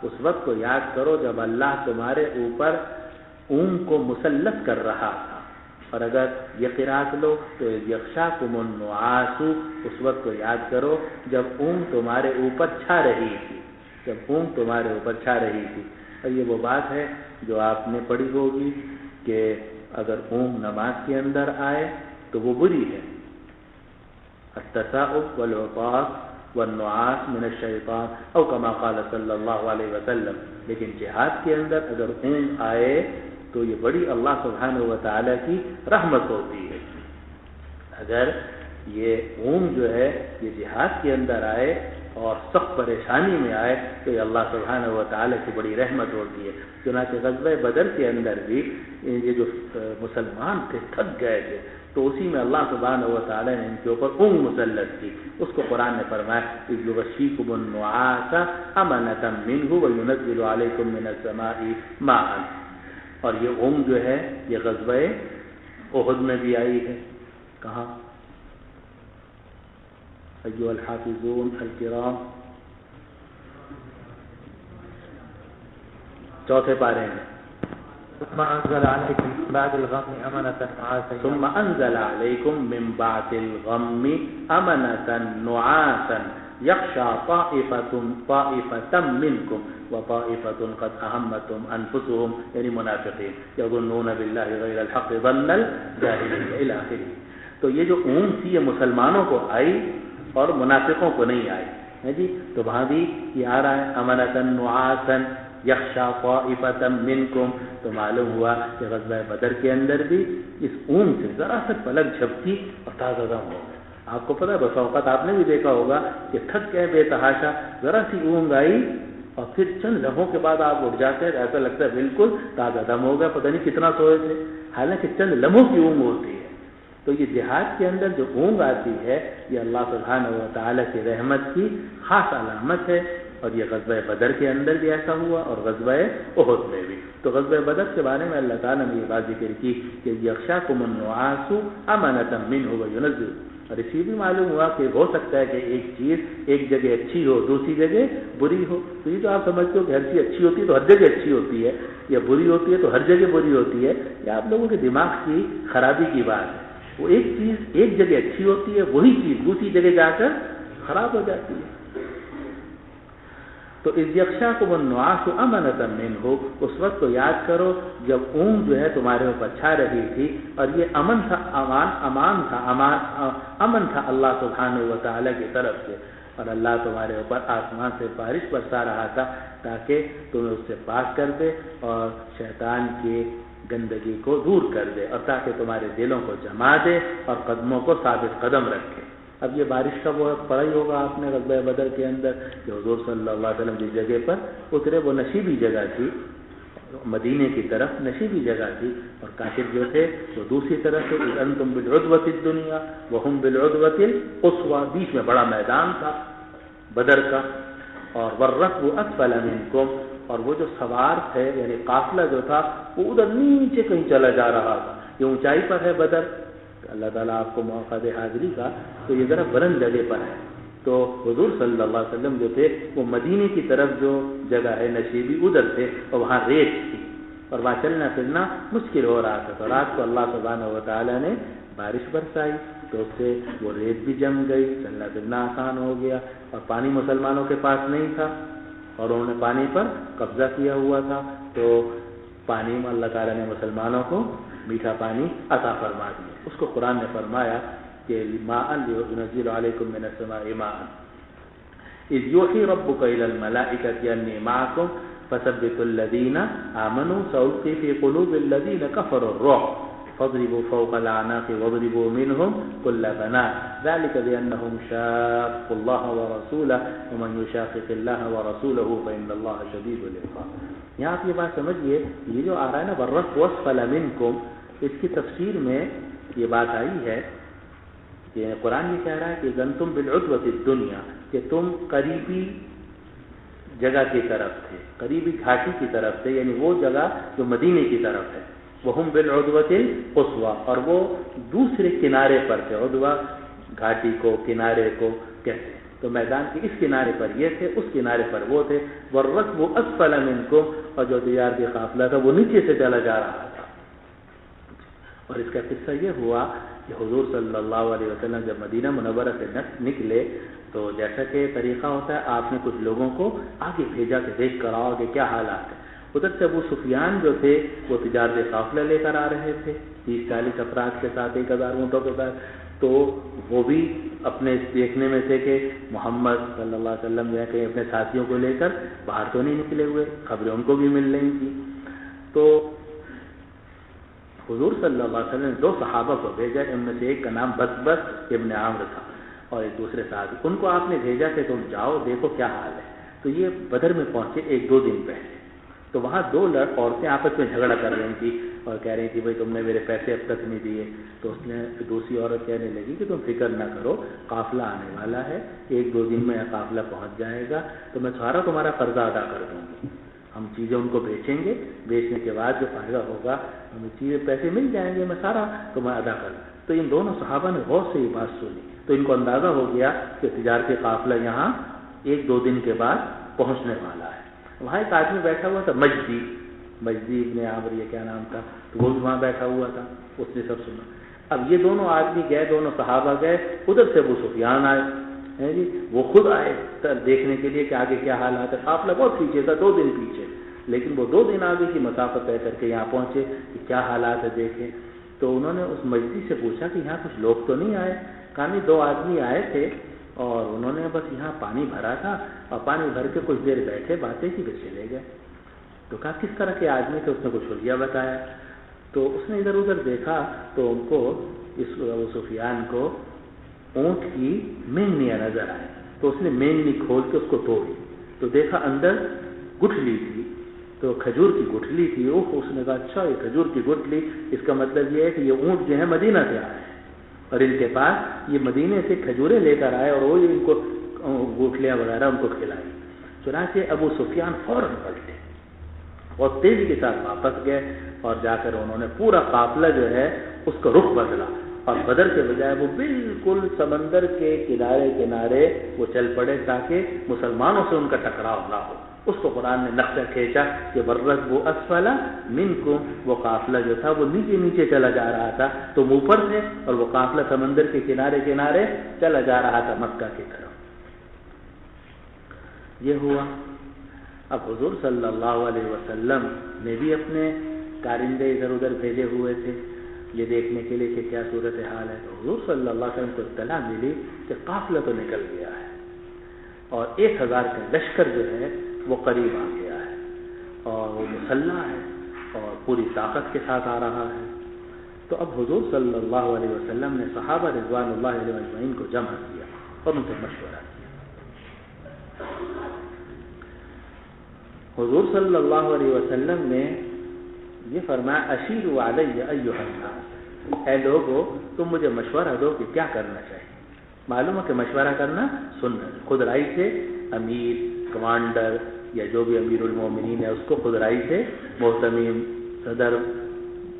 اس وقت کو یاد کرو جب اللہ تمہارے اوپر اونگ کو مسلط کر رہا تھا. اور اگر یہ قرات لو تو یغشاکم النعاس اس وقت کو یاد کرو جب اونگ تمہارے اوپر چھا رہی تھی. اور یہ وہ بات ہے جو آپ نے پڑھی ہوگی کہ اگر اونگ نماز کے اندر آئے تو وہ بری ہے. التثاؤب والعطاس والنعاس من الشیطان او کما قال صلی اللہ علیہ وسلم. لیکن جہاد کے اندر اگر اونگ آئے تو یہ بڑی اللہ سبحانہ و تعالیٰ کی رحمت ہوتی ہے. اگر یہ اونگ جو ہے یہ جہاد کے اندر آئے اور سخت پریشانی میں آئے تو یہ اللہ سبحانہ و تعالیٰ کی بڑی رحمت ہوتی ہے. چنانچہ غزوہ بدر کے اندر بھی یہ جو مسلمان تھے تھک گئے تھے تو اسی میں اللہ سبحانہ و تعالیٰ نے ان کے اوپر اونگ مسلط کی. اس کو قرآن نے فرمایا یغشیکم النعاس امنۃ منہ وینزل علیکم من السماء ماء. اور یہ اونگ جو ہے یہ غزوہ احد میں بھی آئی ہے. کہاں؟ ایھا الحافظون الکرام 4 پارے میں ثم انزل عليكم من بعد الغم امنة نعاسا يخشى طائفة منكم وطائفة قد أهمتهم أنفسهم یعنی منافقین يظنون بالله غير الحق ظن الجاهلية إلى آخره. تو یہ جو اونگ تھی یہ مسلمانوں کو آئی اور منافقوں کو نہیں آئی ہے جی. تو وہاں بھی یہ آ رہا ہے امنۃ نعاسا یخشا طائفۃ منکم. تو معلوم ہوا کہ غزوہ بدر کے اندر بھی اس اونگ سے ذرا سے پلک جھپکی اور تازہ دم ہو گئے. آپ کو پتہ ہے بس اوقات آپ نے بھی دیکھا ہوگا کہ تھک گئے بے تحاشا ذرا سی اونگ آئی اور پھر چند لمحوں کے بعد آپ اٹھ جاتے ہیں ایسا لگتا ہے بالکل تازہ دم ہو گیا پتہ نہیں کتنا سوئے تھے. حالانکہ چند لمحوں کی اونگ ہوتی ہے. تو یہ جہاد کے اندر جو اونگ آتی ہے یہ اللہ سبحانہ و تعالیٰ کی رحمت کی خاص علامت ہے. اور یہ غزوہ بدر کے اندر بھی ایسا ہوا اور غزوہ احد میں بھی. تو غزوہ بدر کے بارے میں اللہ تعالیٰ نے یہ بات ذکر کی کہ یغشاکم النعاس امنۃ منہ وینزل. اور اسی بھی معلوم ہوا کہ ہو سکتا ہے کہ ایک چیز ایک جگہ اچھی ہو دوسری جگہ بری ہو. تو یہ تو آپ سمجھتے ہو کہ ہر چیز اچھی ہوتی ہے تو ہر جگہ اچھی ہوتی ہے یا بری ہوتی ہے تو ہر جگہ بری ہوتی ہے. یہ آپ لوگوں کے دماغ کی خرابی کی بات ہے. وہ ایک چیز ایک جگہ اچھی ہوتی ہے وہی چیز دوسری جگہ جا کر خراب ہو جاتی ہے. تو اذ یغشاکم النعاس امنۃ منہ، اس وقت کو یاد کرو جب اونگ جو ہے تمہارے اوپر چھا رہی تھی، اور یہ امن تھا، امن تھا اللہ سبحانہ و تعالیٰ کی طرف سے، اور اللہ تمہارے اوپر آسمان سے بارش برسا رہا تھا تاکہ تمہیں اس سے پاک کر دے اور شیطان کی گندگی کو دور کر دے، اور تاکہ تمہارے دلوں کو جما دے اور قدموں کو ثابت قدم رکھے۔ اب یہ بارش کا وہ پڑھا ہی ہوگا آپ نے غزوہ بدر کے اندر کہ حضور صلی اللہ علیہ وسلم جس جگہ پر اترے وہ نشیبی جگہ تھی، مدینے کی طرف نشیبی جگہ تھی، اور کافر جو تھے وہ دوسری طرف سے اذ انتم بالعدوۃ الدنیا وهم بالعدوۃ القصویٰ، بیچ میں بڑا میدان تھا بدر کا، اور والركب اسفل منکم، اور وہ جو سوار تھے یعنی قافلہ جو تھا وہ ادھر نیچے کہیں چلا جا رہا تھا، یہ اونچائی پر ہے بدر، اللہ تعالیٰ آپ کو موقع دے حاضری کا، تو یہ ذرا بلند جگہ پر ہے، تو حضور صلی اللہ علیہ وسلم جو تھے وہ مدینے کی طرف جو جگہ ہے نشیبی ادھر تھے، اور وہاں ریت تھی اور وہاں چلنا پھرنا مشکل ہو رہا تھا، تو رات کو اللہ سبحانہ و تعالیٰ نے بارش برسائی تو اس سے وہ ریت بھی جم گئی، چلنا پھرنا آسان ہو گیا، اور پانی مسلمانوں کے پاس نہیں تھا اور انہوں نے پانی پر قبضہ کیا ہوا تھا، تو پانی میں اللہ تعالیٰ نے مسلمانوں کو میٹھا پانی عطا فرما دیا۔ اس کو قرآن نے فرمایا کہ ماء ينزل عليكم من السماء ماء اذ يوحي ربك الى الملائكة اني معكم فثبتوا الذين آمنوا سألقي في قلوب الذين كفروا الرعب فاضربوا فوق الأعناق واضربوا منهم كل بنان ذلك بأنهم شاقوا الله ورسوله ومن يشاقق الله ورسوله فإن الله شديد العقاب۔ یہاں آپ یہ بات سمجھیے، یہ جو آ رہا ہے نا والركب اسفل منكم، اس کی تفسیر میں یہ بات آئی ہے کہ قرآن یہ کہہ رہا ہے کہ انتم بالعدوۃ الدنیا، کہ تم قریبی جگہ کی طرف تھے، قریبی گھاٹی کی طرف تھے، یعنی وہ جگہ جو مدینے کی طرف ہے، وہم بالعدوۃ القصویٰ، اور وہ دوسرے کنارے پر تھے، عدوہ گھاٹی کو کنارے کو کہتے ہیں، تو میدان کے اس کنارے پر یہ تھے، اس کنارے پر وہ تھے، والركب اسفل منکم، اور جو تجارتی قافلہ تھا وہ نیچے سے چلا جا رہا تھا۔ اور اس کا قصہ یہ ہوا کہ حضور صلی اللہ علیہ وسلم جب مدینہ منورہ سے نکلے تو جیسا کہ طریقہ ہوتا ہے آپ نے کچھ لوگوں کو آگے بھیجا کہ دیکھ کر آؤ کہ کیا حالات ہے۔ ادھر سے ابو سفیان جو تھے وہ تجارت قافلہ لے کر آ رہے تھے 30-40 افراد کے ساتھ، 1000 اونٹوں کے ساتھ، تو وہ بھی اپنے دیکھنے میں تھے کہ محمد صلی اللہ علیہ وسلم جو ہے کہ اپنے ساتھیوں کو لے کر باہر تو نہیں نکلے ہوئے، خبریں ان کو بھی مل رہی تھیں، تو حضور صلی اللہ علیہ وسلم نے 2 صحابہ کو بھیجا، ان میں سے ایک کا نام بسبس ابن عامر تھا اور ایک دوسرے صحابی، ان کو آپ نے بھیجا کہ تم جاؤ دیکھو کیا حال ہے۔ تو یہ بدر میں پہنچے 1-2 دن پہلے، تو وہاں 2 عورتیں آپس میں جھگڑا کر رہی تھیں اور کہہ رہی تھی بھائی تم نے میرے پیسے اب تک نہیں دیے، تو اس نے دوسری عورت کہنے لگی کہ تم فکر نہ کرو، قافلہ آنے والا ہے، 1-2 دن میں قافلہ پہنچ جائے گا تو میں تمہارا قرضہ ادا کر دوں گی، ہم چیزیں ان کو بیچیں گے، بیچنے کے بعد جو فائدہ ہوگا ہمیں چیزیں پیسے مل جائیں گے، میں سارا تمہیں ادا کر دوں۔ تو ان دونوں صحابہ نے غور سے یہ بات سنی، تو ان کو اندازہ ہو گیا کہ تجارتی قافلہ یہاں 1-2 دن کے بعد پہنچنے والا ہے۔ وہاں ایک آدمی بیٹھا ہوا تھا مجدی ابن عامر، یہ کیا نام تھا، تو وہ بھی وہاں بیٹھا ہوا تھا، اس نے سب سنا۔ اب یہ دونوں آدمی گئے، دونوں صحابہ گئے، ادھر سے ابو سفیان آئے ہیں جی، وہ خود آئے دیکھنے کے لیے کہ آگے کیا حالات ہے، قافلہ بہت پیچھے تھا، 2 دن پیچھے، لیکن وہ 2 دن آگے کی مسافت طے کر کے یہاں پہنچے کہ کیا حالات ہے دیکھیں۔ تو انہوں نے اس مجلس سے پوچھا کہ یہاں کچھ لوگ تو نہیں آئے؟ کہا نہیں، 2 آدمی آئے تھے اور انہوں نے بس یہاں پانی بھرا تھا اور پانی بھر کے کچھ دیر بیٹھے، باتیں کی پھر چلے گئے۔ تو کہا کس طرح کے آدمی تھے؟ اس نے کچھ حلیہ بتایا، تو اس نے ادھر ادھر دیکھا تو ان کو ابو سفیان کو اونٹ کی مینگنیاں نظر آئے، تو اس نے مینگنی کھول کے اس کو توڑی تو دیکھا اندر گٹھلی تھی، تو کھجور کی گٹھلی تھی۔ اس نے کہا اچھا یہ کھجور کی گٹھلی، اس کا مطلب یہ ہے کہ یہ اونٹ جو ہے مدینہ سے آئے ہیں اور ان کے پاس یہ مدینے سے کھجوریں لے کر آئے اور وہ ان کو گٹھلیاں وغیرہ ان کو کھلائی۔ چنانچہ ابو سفیان فوراً پلٹے اور تیزی کے ساتھ واپس گئے اور جا کر انہوں نے پورا قافلہ جو ہے اس کا رخ بدلا اور بدر کے بجائے وہ بالکل سمندر کے کنارے وہ چل پڑے تاکہ مسلمانوں سے ان کا ٹکراؤ نہ ہو۔ اس کو قرآن نے نقشہ کھینچا کہ والركب اسفل منکم، وہ قافلہ جو تھا وہ نیچے چلا جا رہا تھا، تو اوپر تھے اور وہ قافلہ سمندر کے کنارے چلا جا رہا تھا مکہ کی طرف۔ یہ ہوا اب حضور صلی اللہ علیہ وسلم نے بھی اپنے کارندے ادھر ادھر بھیجے ہوئے تھے یہ دیکھنے کے لیے کہ کیا صورتحال ہے. تو حضور صلی اللہ علیہ وسلم کو اطلاع ملی کہ قافلہ تو نکل گیا ہے اور 1000 کا لشکر جو ہے وہ قریب آ گیا ہے اور وہ مسلح ہے اور پوری طاقت کے ساتھ آ رہا ہے. تو اب حضور صلی اللہ علیہ وسلم نے صحابہ رضوان اللہ علیہ اجمعین کو جمع کیا اور ان سے مشورہ کیا. حضور صلی اللہ علیہ وسلم نے یہ فرمایا اشیروا علی ایھا الناس، اے لوگو تم مجھے مشورہ دو کہ کیا کرنا چاہیے. معلوم ہے کہ مشورہ کرنا سنت، خود رائے سے امیر کمانڈر یا جو بھی امیر المومنین ہے اس کو خود رائے سے محتمم صدر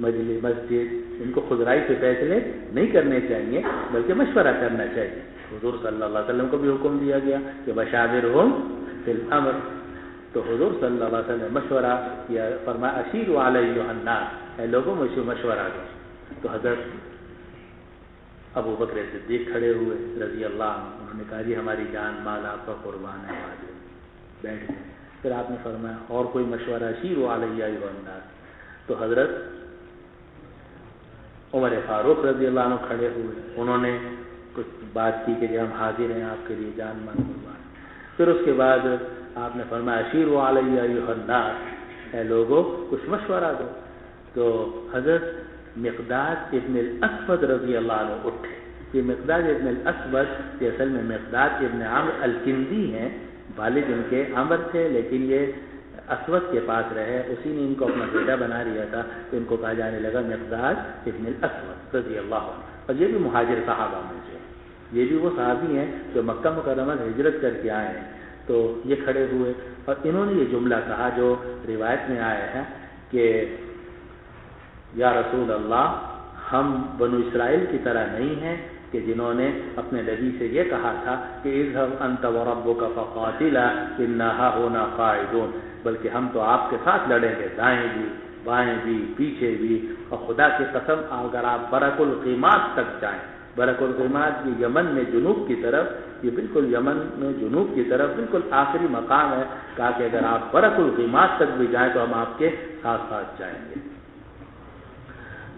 مجلس مسجد ان کو خود رائے سے فیصلے نہیں کرنے چاہیے بلکہ مشورہ کرنا چاہیے. حضور صلی اللہ علیہ وسلم کو بھی حکم دیا گیا کہ وشاورھم فی الامر. تو حضور صلی اللہ علیہ وسلم نے مشورہ کیا، فرمایا اشیروا علی ایھا الناس، اے لوگوں مجھے مشورہ دو. تو حضرت ابو بکر صدیق کھڑے ہوئے رضی اللہ عنہ، انہوں نے کہا جی ہماری جان مال آپ کا قربان ہے، بیٹھ گئے. پھر آپ نے فرمایا اور کوئی مشورہ؟ اشیروا علی ایھا الناس. تو حضرت عمر فاروق رضی اللہ عنہ کھڑے ہوئے، انہوں نے کچھ بات کی کہ جب ہم حاضر ہیں آپ کے لیے جان مال قربان. پھر اس کے بعد آپ نے فرمایا اشیروا علی ایھا الناس، اے لوگوں کچھ مشورہ دو. تو حضرت مقداد ابن الاسود رضی اللہ عنہ اٹھے. یہ مقداد ابن الاسود یہ اصل میں مقداد ابن عامر الکندی ہیں، والد ان کے عامر تھے لیکن یہ اسود کے پاس رہے، اسی نے ان کو اپنا بیٹا بنا لیا تھا تو ان کو کہا جانے لگا مقداد ابن الاسود رضی اللہ عنہ. اور یہ بھی مہاجر صحابہ میں سے، یہ بھی وہ صحابی ہیں جو مکہ مکرمہ سے ہجرت کر کے آئے ہیں. تو یہ کھڑے ہوئے اور انہوں نے یہ جملہ کہا جو روایت میں آیا ہے کہ یا رسول اللہ، ہم بنو اسرائیل کی طرح نہیں ہیں کہ جنہوں نے اپنے نبی سے یہ کہا تھا کہ اذهب انت وربک فقاتلا انا ھاہنا قاعدون، بلکہ ہم تو آپ کے ساتھ لڑیں گے، دائیں بھی بائیں بھی پیچھے بھی. اور خدا کی قسم اگر آپ برق الغیمات تک جائیں، برق الغیمات یہ یمن میں جنوب کی طرف، یہ بالکل یمن میں جنوب کی طرف بالکل آخری مقام ہے، کہا کہ اگر آپ برق الغیمات تک بھی جائیں تو ہم آپ کے ساتھ ساتھ جائیں گے.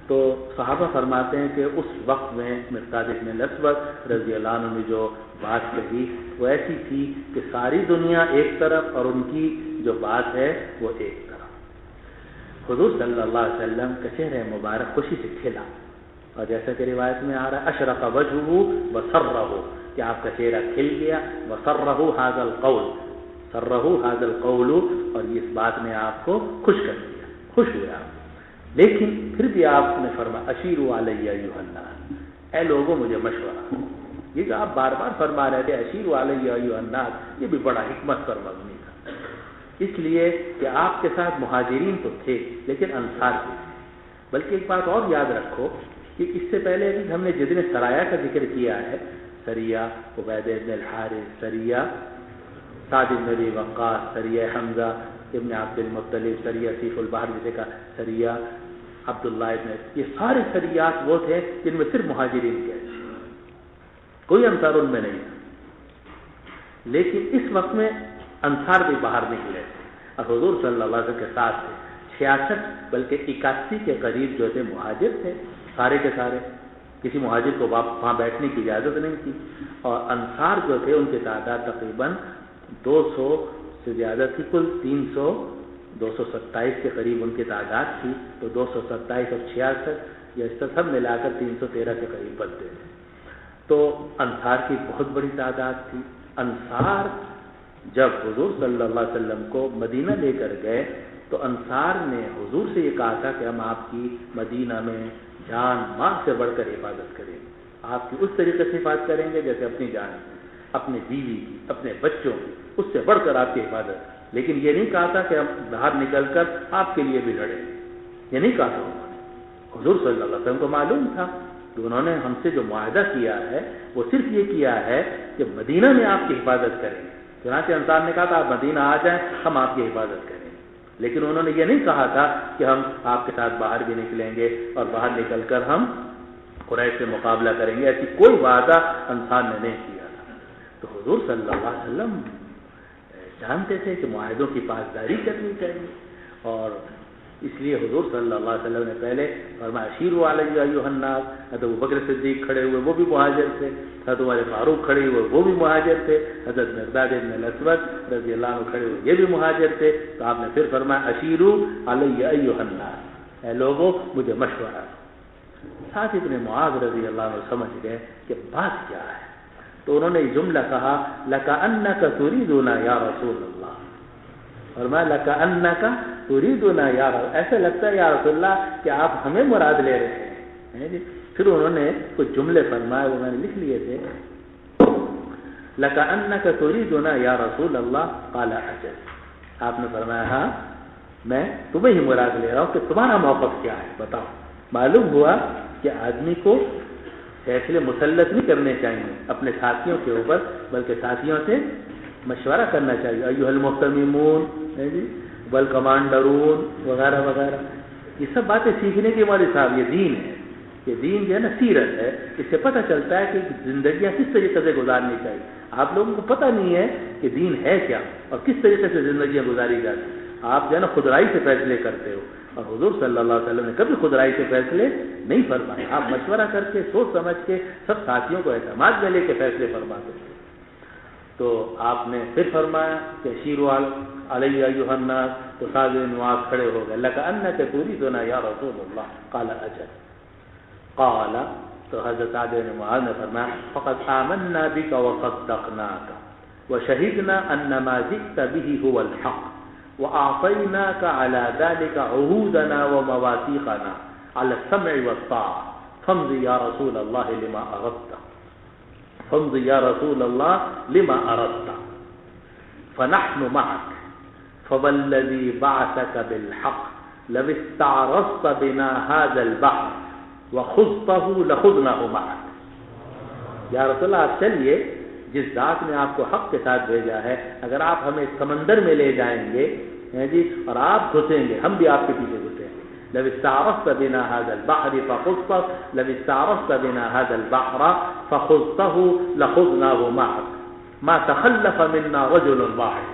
تو صحابہ فرماتے ہیں کہ اس وقت میں مقداد ابن الاسود رضی اللہ عنہ نے جو بات کہی وہ ایسی تھی کہ ساری دنیا ایک طرف اور ان کی جو بات ہے وہ ایک طرف. حضور صلی اللہ علیہ وسلم کا چہرہ مبارک خوشی سے کھلا اور جیسا کہ روایت میں آ رہا ہے اشرق وجهه وسرہ، کہ آپ کا چہرہ کھل گیا، وسرہ ھذا القول، سرہ ھذا القول، اور اس بات نے آپ کو خوش کر دیا، خوش ہوئے آپ. لیکن پھر بھی آپ نے فرمایا اشیروا علی ایھا الناس، اے لوگوں مجھے مشورہ. یہ جو آپ بار بار فرما رہے تھے اشیروا علی ایھا الناس، یہ بھی بڑا حکمت پر مبنی تھا، اس لیے کہ آپ کے ساتھ مہاجرین تو تھے لیکن انصار بھی تھے. بلکہ ایک بات اور یاد رکھو کہ اس سے پہلے بھی ہم نے جتنے سرایا کا ذکر کیا ہے، سریہ عبید بن الحارث، سریہ سعد بن ابی وقاص، سریہ حمزہ ابن عبد المطلب، سریہ سیف البحر جیسے کا سریہ عبداللہ ابن، یہ سارے سریات وہ تھے جن میں صرف مہاجرین گئے، کوئی انصار ان میں نہیں تھا. لیکن اس وقت میں انصار بھی باہر نکلے تھے اور حضور صلی اللہ علیہ وسلم کے ساتھ تھے. 66 بلکہ 81 کے قریب جو تھے مہاجر تھے، سارے کے سارے، کسی مہاجر کو وہاں بیٹھنے کی اجازت نہیں تھی. اور انصار جو تھے ان کی تعداد تقریباً 200 سے زیادہ تھی، کل 227 کے قریب ان کی تعداد تھی. تو 227 اور 66 یا اس سب ملا کر 313 کے قریب بنتے تھے. تو انصار کی بہت بڑی تعداد تھی. انصار جب حضور صلی اللہ علیہ وسلم کو مدینہ لے کر گئے تو انصار نے حضور سے یہ کہا تھا کہ ہم آپ کی مدینہ میں جان مال سے بڑھ کر حفاظت کریں گے، آپ کی اس طریقے سے حفاظت کریں گے جیسے اپنی جان کی، اپنے بیوی کی، اپنے بچوں کی، اس سے بڑھ کر آپ کی حفاظت. لیکن یہ نہیں کہا تھا کہ ہم باہر نکل کر آپ کے لیے بھی لڑیں، یہ نہیں کہا تھا انہوں نے. حضور صلی اللہ علیہ وسلم کو معلوم تھا کہ انہوں نے ہم سے جو معاہدہ کیا ہے وہ صرف یہ کیا ہے کہ مدینہ میں آپ کی حفاظت کریں گے. چنانچہ انصار نے کہا تھا آپ مدینہ آ جائیں ہم آپ کی حفاظت کریں گے. لیکن انہوں نے یہ نہیں کہا تھا کہ ہم آپ کے ساتھ باہر بھی نکلیں گے اور باہر نکل کر ہم قریش سے مقابلہ کریں گے، ایسی کوئی وعدہ انصار نے نہیں کیا تھا. تو حضور صلی اللہ علیہ وسلم جانتے تھے کہ معاہدوں کی پاسداری کرنی چاہیے، اور اس لیے حضور صلی اللہ علیہ وسلم نے پہلے فرمایا اشیروا علی ایھا الناس. حضرت ابوبکر صدیق کھڑے ہوئے وہ بھی مہاجر تھے، حضرت عمر فاروق کھڑے ہوئے وہ بھی مہاجر تھے، حضرت مقداد بن الاسود رضی اللہ عنہ کھڑے ہوئے یہ بھی مہاجر تھے. تو آپ نے پھر فرمایا اشیروا علی ایھا الناس، اے لوگوں مجھے مشورہ. ساتھ ابن معاذ رضی اللہ عنہ سمجھ گئے کہ بات کیا ہے، تو انہوں نے یہ جملہ کہا لکأنک تریدنا یا رسول اللہ. فرمایا لکأنک تریدنا یا رسول اللہ، ایسا لگتا ہے یا رسول اللہ کہ آپ ہمیں مراد لے رہے ہیں جی. پھر انہوں نے کچھ جملے فرمائے، وہ میں نے لکھ لیے تھے. لکأنک تریدنا یا رسول اللہ قال اجل. آپ نے فرمایا ہاں میں تمہیں ہی مراد لے رہا ہوں کہ تمہارا موقف کیا ہے بتاؤ. معلوم ہوا کہ آدمی کو فیصلے مسلط نہیں کرنے چاہیے اپنے ساتھیوں کے اوپر، بلکہ ساتھیوں سے مشورہ کرنا چاہیے. ایھا المحتممون والکمانڈرون وغیرہ وغیرہ، یہ سب باتیں سیکھنے کے مولوی صاحب یہ دین ہے، یہ دین جو ہے نا سیرت ہے. اس سے پتہ چلتا ہے کہ زندگیاں کس طریقے سے گزارنی چاہیے. آپ لوگوں کو پتہ نہیں ہے کہ دین ہے کیا اور کس طریقے سے زندگیاں گزاری جاتی. آپ جو ہے نا خودرائی سے فیصلے کرتے ہو، اور حضور صلی اللہ علیہ وسلم نے کبھی خودرائی سے فیصلے نہیں فرمائے. آپ مشورہ کر کے سوچ سمجھ کے سب ساتھیوں کو اعتماد میں لے کے فیصلے فرماتے تھے. تو آپ نے پھر فرمایا کہ اشیروا علی ایھا الناس. تو سعد بن معاذ کھڑے ہو گئے. لکأنک تریدنا یا رسول اللہ قال اجل. قال تو حضرت سعد بن معاذ نے فرمایا فقد آمنا بک وصدقناک وشہدنا ان ما جئت به هو الحق وأعطيناك على ذلك عهودنا ومواثيقنا على السمع والطاعة فامض يا رسول الله لما أردت فامض يا رسول الله لما أردت فنحن معك فوالذي بعثك بالحق لو استعرضت بنا هذا البحر وخضته لخضناه معك. یا رسول اللہ آپ چلیے، جس ذات نے آپ کو حق کے ساتھ بھیجا ہے، اگر آپ ہمیں سمندر میں لے جائیں گے جی اور آپ گھسیں گے ہم بھی آپ کے پیچھے گھسیں گے. لو استعرضت بنا هذا البحر فخضته لو استعرضت بنا هذا البحر فخضته لخضناه معك ما تخلف منا رجل واحد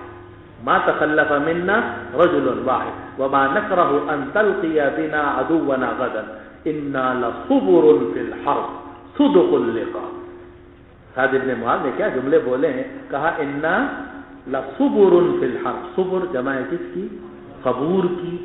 ما تخلف منا رجل واحد وما نكره ان تلقي بنا عدونا غدا انا لصبر في الحرب صدق اللقاء. سعد بن معاذ نے کیا جملے بولے ہیں، کہا انا لصبر فی الحرب. صبر جمع ہے کس کی؟ صبور کی.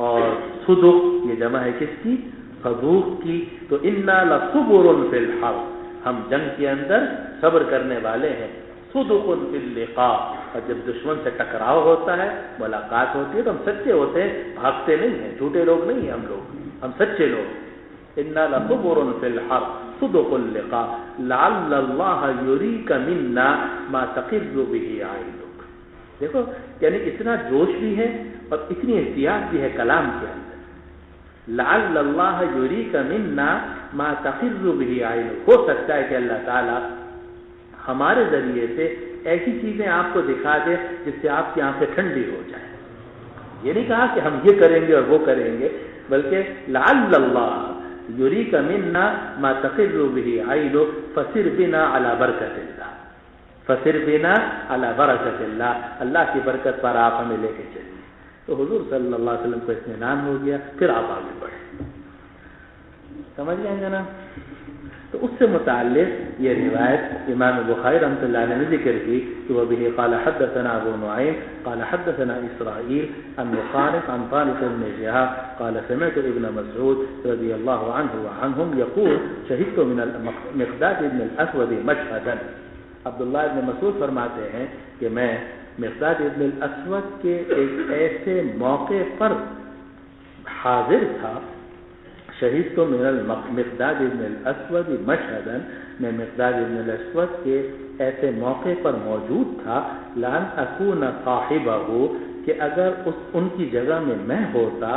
اور صدق یہ جمع ہے کس کی؟ صدوق کی. تو انا لصبر فی الحرب، ہم جنگ کے اندر صبر کرنے والے ہیں. صدق فی اللقاء، اور جب دشمن سے ٹکراؤ ہوتا ہے، ملاقات ہوتی ہے تو ہم سچے ہوتے ہیں، بھاگتے نہیں ہیں، جھوٹے لوگ نہیں ہیں ہم سچے لوگ. انا لصبر فی الحرب صدق اللقاء لعل اللہ یریک منا ما تقر به عینک. دیکھو یعنی اتنا جوش بھی ہے اور اتنی احتیاط بھی ہے کلام کے اندر. لعل اللہ یریک منا ما تقر به عینک، ہو سکتا ہے کہ اللہ تعالیٰ ہمارے ذریعے سے ایسی چیزیں آپ کو دکھا دے جس سے آپ کی آنکھیں ٹھنڈی ہو جائیں. یہ نہیں کہا کہ ہم یہ کریں گے اور وہ کریں گے، بلکہ لعل اللہ یریک منا ما تقر به عینک فسر بنا علی برکت اللہ فسر بنا علی برکت اللہ. اللہ کی برکت پر آپ ہمیں لے کے چلیے. تو حضور صلی اللہ علیہ وسلم کو اطمینان ہو گیا. پھر آپ آگے بڑھے. سمجھ گئے جناب؟ تو اس سے متعلق یہ روایت امام بخاری رحمۃ اللہ علیہ نے ذکر کی کہ وہ بھی قال حدثنا ابو نعیم قال حدثنا اسرائیل عن مخالف عن طارق بن شهاب قال سمعت ابن مسعود رضی اللہ عنہ وعنهم يقول شهدت من مقداد بن الاسود مشهدا. عبداللہ ابن مسعود فرماتے ہیں کہ میں مقداد ابن الاسود کے ایک ایسے موقع پر حاضر تھا. شہید تو من مقداد ابن الاسود مشهدا، میں مقداد ابن الاسود کے ایسے موقع پر موجود تھا. لان اکون صاحبہ، کہ اگر ان کی جگہ میں ہوتا،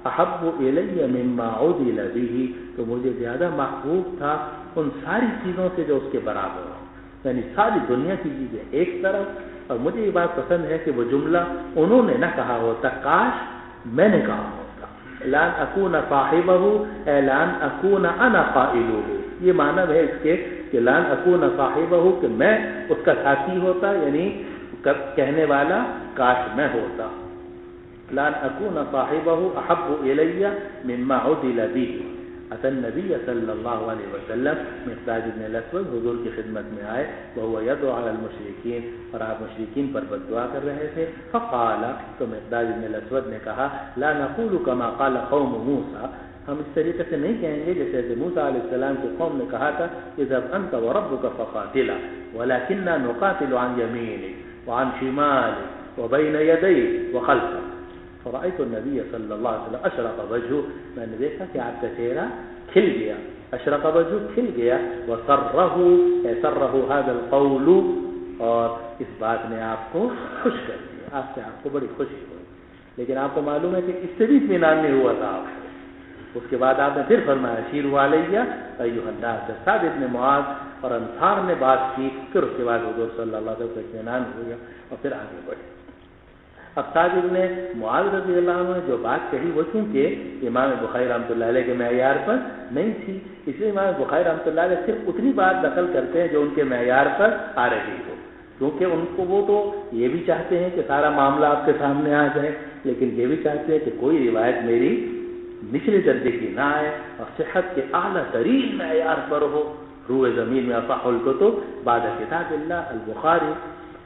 احب الی مما عدل به، تو مجھے زیادہ محبوب تھا ان ساری چیزوں سے جو اس کے برابر ہو. یعنی ساری دنیا کی چیزیں ایک طرف، اور مجھے یہ بات پسند ہے کہ وہ جملہ انہوں نے نہ کہا ہوتا، کاش میں نے کہا ہوتا. لان اکون صاحبہ اے لان اکون انا قائلہ، یہ معنی ہے اس کے کہ لان اکون صاحبہ کہ میں اس کا ساتھی ہوتا، یعنی کہنے والا کاش میں ہوتا. لان اکون صاحبہ احب الی مما عدل به. اتى النبي صلی اللہ علیہ وسلم مقداد بن الاسود حضور کی خدمت میں آئے، وهو يدعو على المشركين، اور آپ مشرکین پر بد دعا کر رہے تھے. فقال، تو مقداد بن الاسود نے کہا، لا نقول كما قال قوم موسى، ہم اس طریقے سے نہیں کہیں گے جیسے موسیٰ علیہ السلام کی قوم نے کہا تھا، اذهب انت وربك فقاتلا ولكننا نقاتل عن يمينك وعن شمالك وبين يديك وخلفك. فرأيت النبي صلی اللہ علیہ وسلم اشرق وجهه، میں نے دیکھا کہ آپ کا چہرہ کھل گیا، اشرق وجهه کھل گیا، وسره هذا القول، اور اس بات نے آپ کو خوش کر دیا، آپ کو بڑی خوشی ہوئی. لیکن آپ کو معلوم ہے کہ اس سے بھی اطمینان نہیں ہوا تھا آپ کو. اس کے بعد آپ نے پھر فرمایا شیروا علیہ ایھا الناس. سعد بن معاذ اور انصار نے بات کی، پھر اس کے بعد حضور صلی اللہ علیہ وسلم کو اطمینان ہو گیا اور پھر آگے بڑھے. اب سعد بن معاذ رضی اللہ عنہ نے جو بات کہی وہ چونکہ امام بخاری رحمۃ اللہ علیہ کے معیار پر نہیں تھی، اس لیے امام بخاری رحمۃ اللہ علیہ صرف اتنی بات نقل کرتے ہیں جو ان کے معیار پر آ رہی ہو، کیونکہ ان کو وہ تو یہ بھی چاہتے ہیں کہ سارا معاملہ آپ کے سامنے آ جائے، لیکن یہ بھی چاہتے ہیں کہ کوئی روایت میری نچلے درجے کی نہ آئے اور صحت کے اعلیٰ ترین معیار پر ہو. روئے زمین میں اصح الکتب بعد کتاب اللہ البخاری،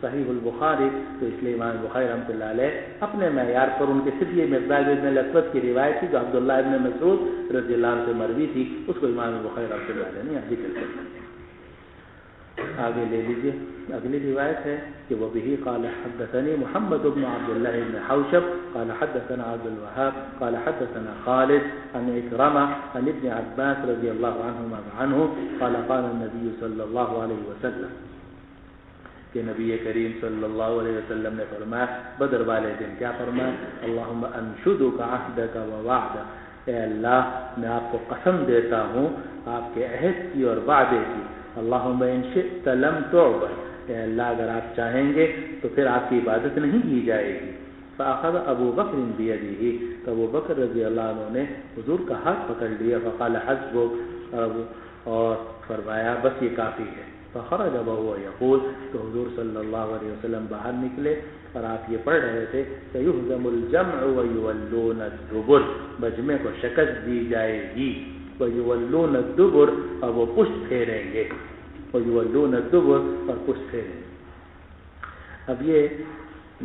صحیح البخاری. تو اس لیے امام بخاری رحمۃ اللہ علیہ اپنے معیار پر ان کے صرف یہ مقداد بن الاسود کی روایت تھی جو عبداللہ ابن مسعود رضی اللہ عنہ سے مروی تھی، اس کو امام بخاری رحمۃ اللہ علیہ نے ذکر کیا. آگے لے لیجیے، اگلی روایت ہے کہ وہ بھی قال حدثني محمد بن عبد الله بن حوشب قال حدثنا عبد الوهاب قال حدثنا خالد عن اكرمه عن ابن عباس رضی اللہ عنہما عنه قال قال النبي صلی اللہ علیہ وسلم، کہ نبی کریم صلی اللہ علیہ وسلم نے فرمایا بدر والے دن کیا فرمایا، اللهم انشدك عهدك ووعدك، اے اللہ میں آپ کو قسم دیتا ہوں آپ کے عہد کی اور وعدے کی. اللہم ان شئت لم تعبد، اے اللہ اگر آپ چاہیں گے تو پھر آپ کی عبادت نہیں کی جائے گی. فاخذ ابو بکر بیدہ، تو ابو بکر رضی اللہ عنہ نے حضور کا ہاتھ پکڑ لیا. فقال حسبک، اور فرمایا بس یہ کافی ہے. فخرج وهو یقول، تو حضور صلی اللہ علیہ وسلم باہر نکلے اور آپ یہ پڑھ رہے تھے سیہزم الجمع ویولون الدبر، مجمع کو شکست دی جائے گی. وَيُوَلُّونَ الدُّبُرَ، اور وہ پشت پھیریں گے. وَيُوَلُّونَ الدُّبُرَ، اور پشت پھیریں گے. اب یہ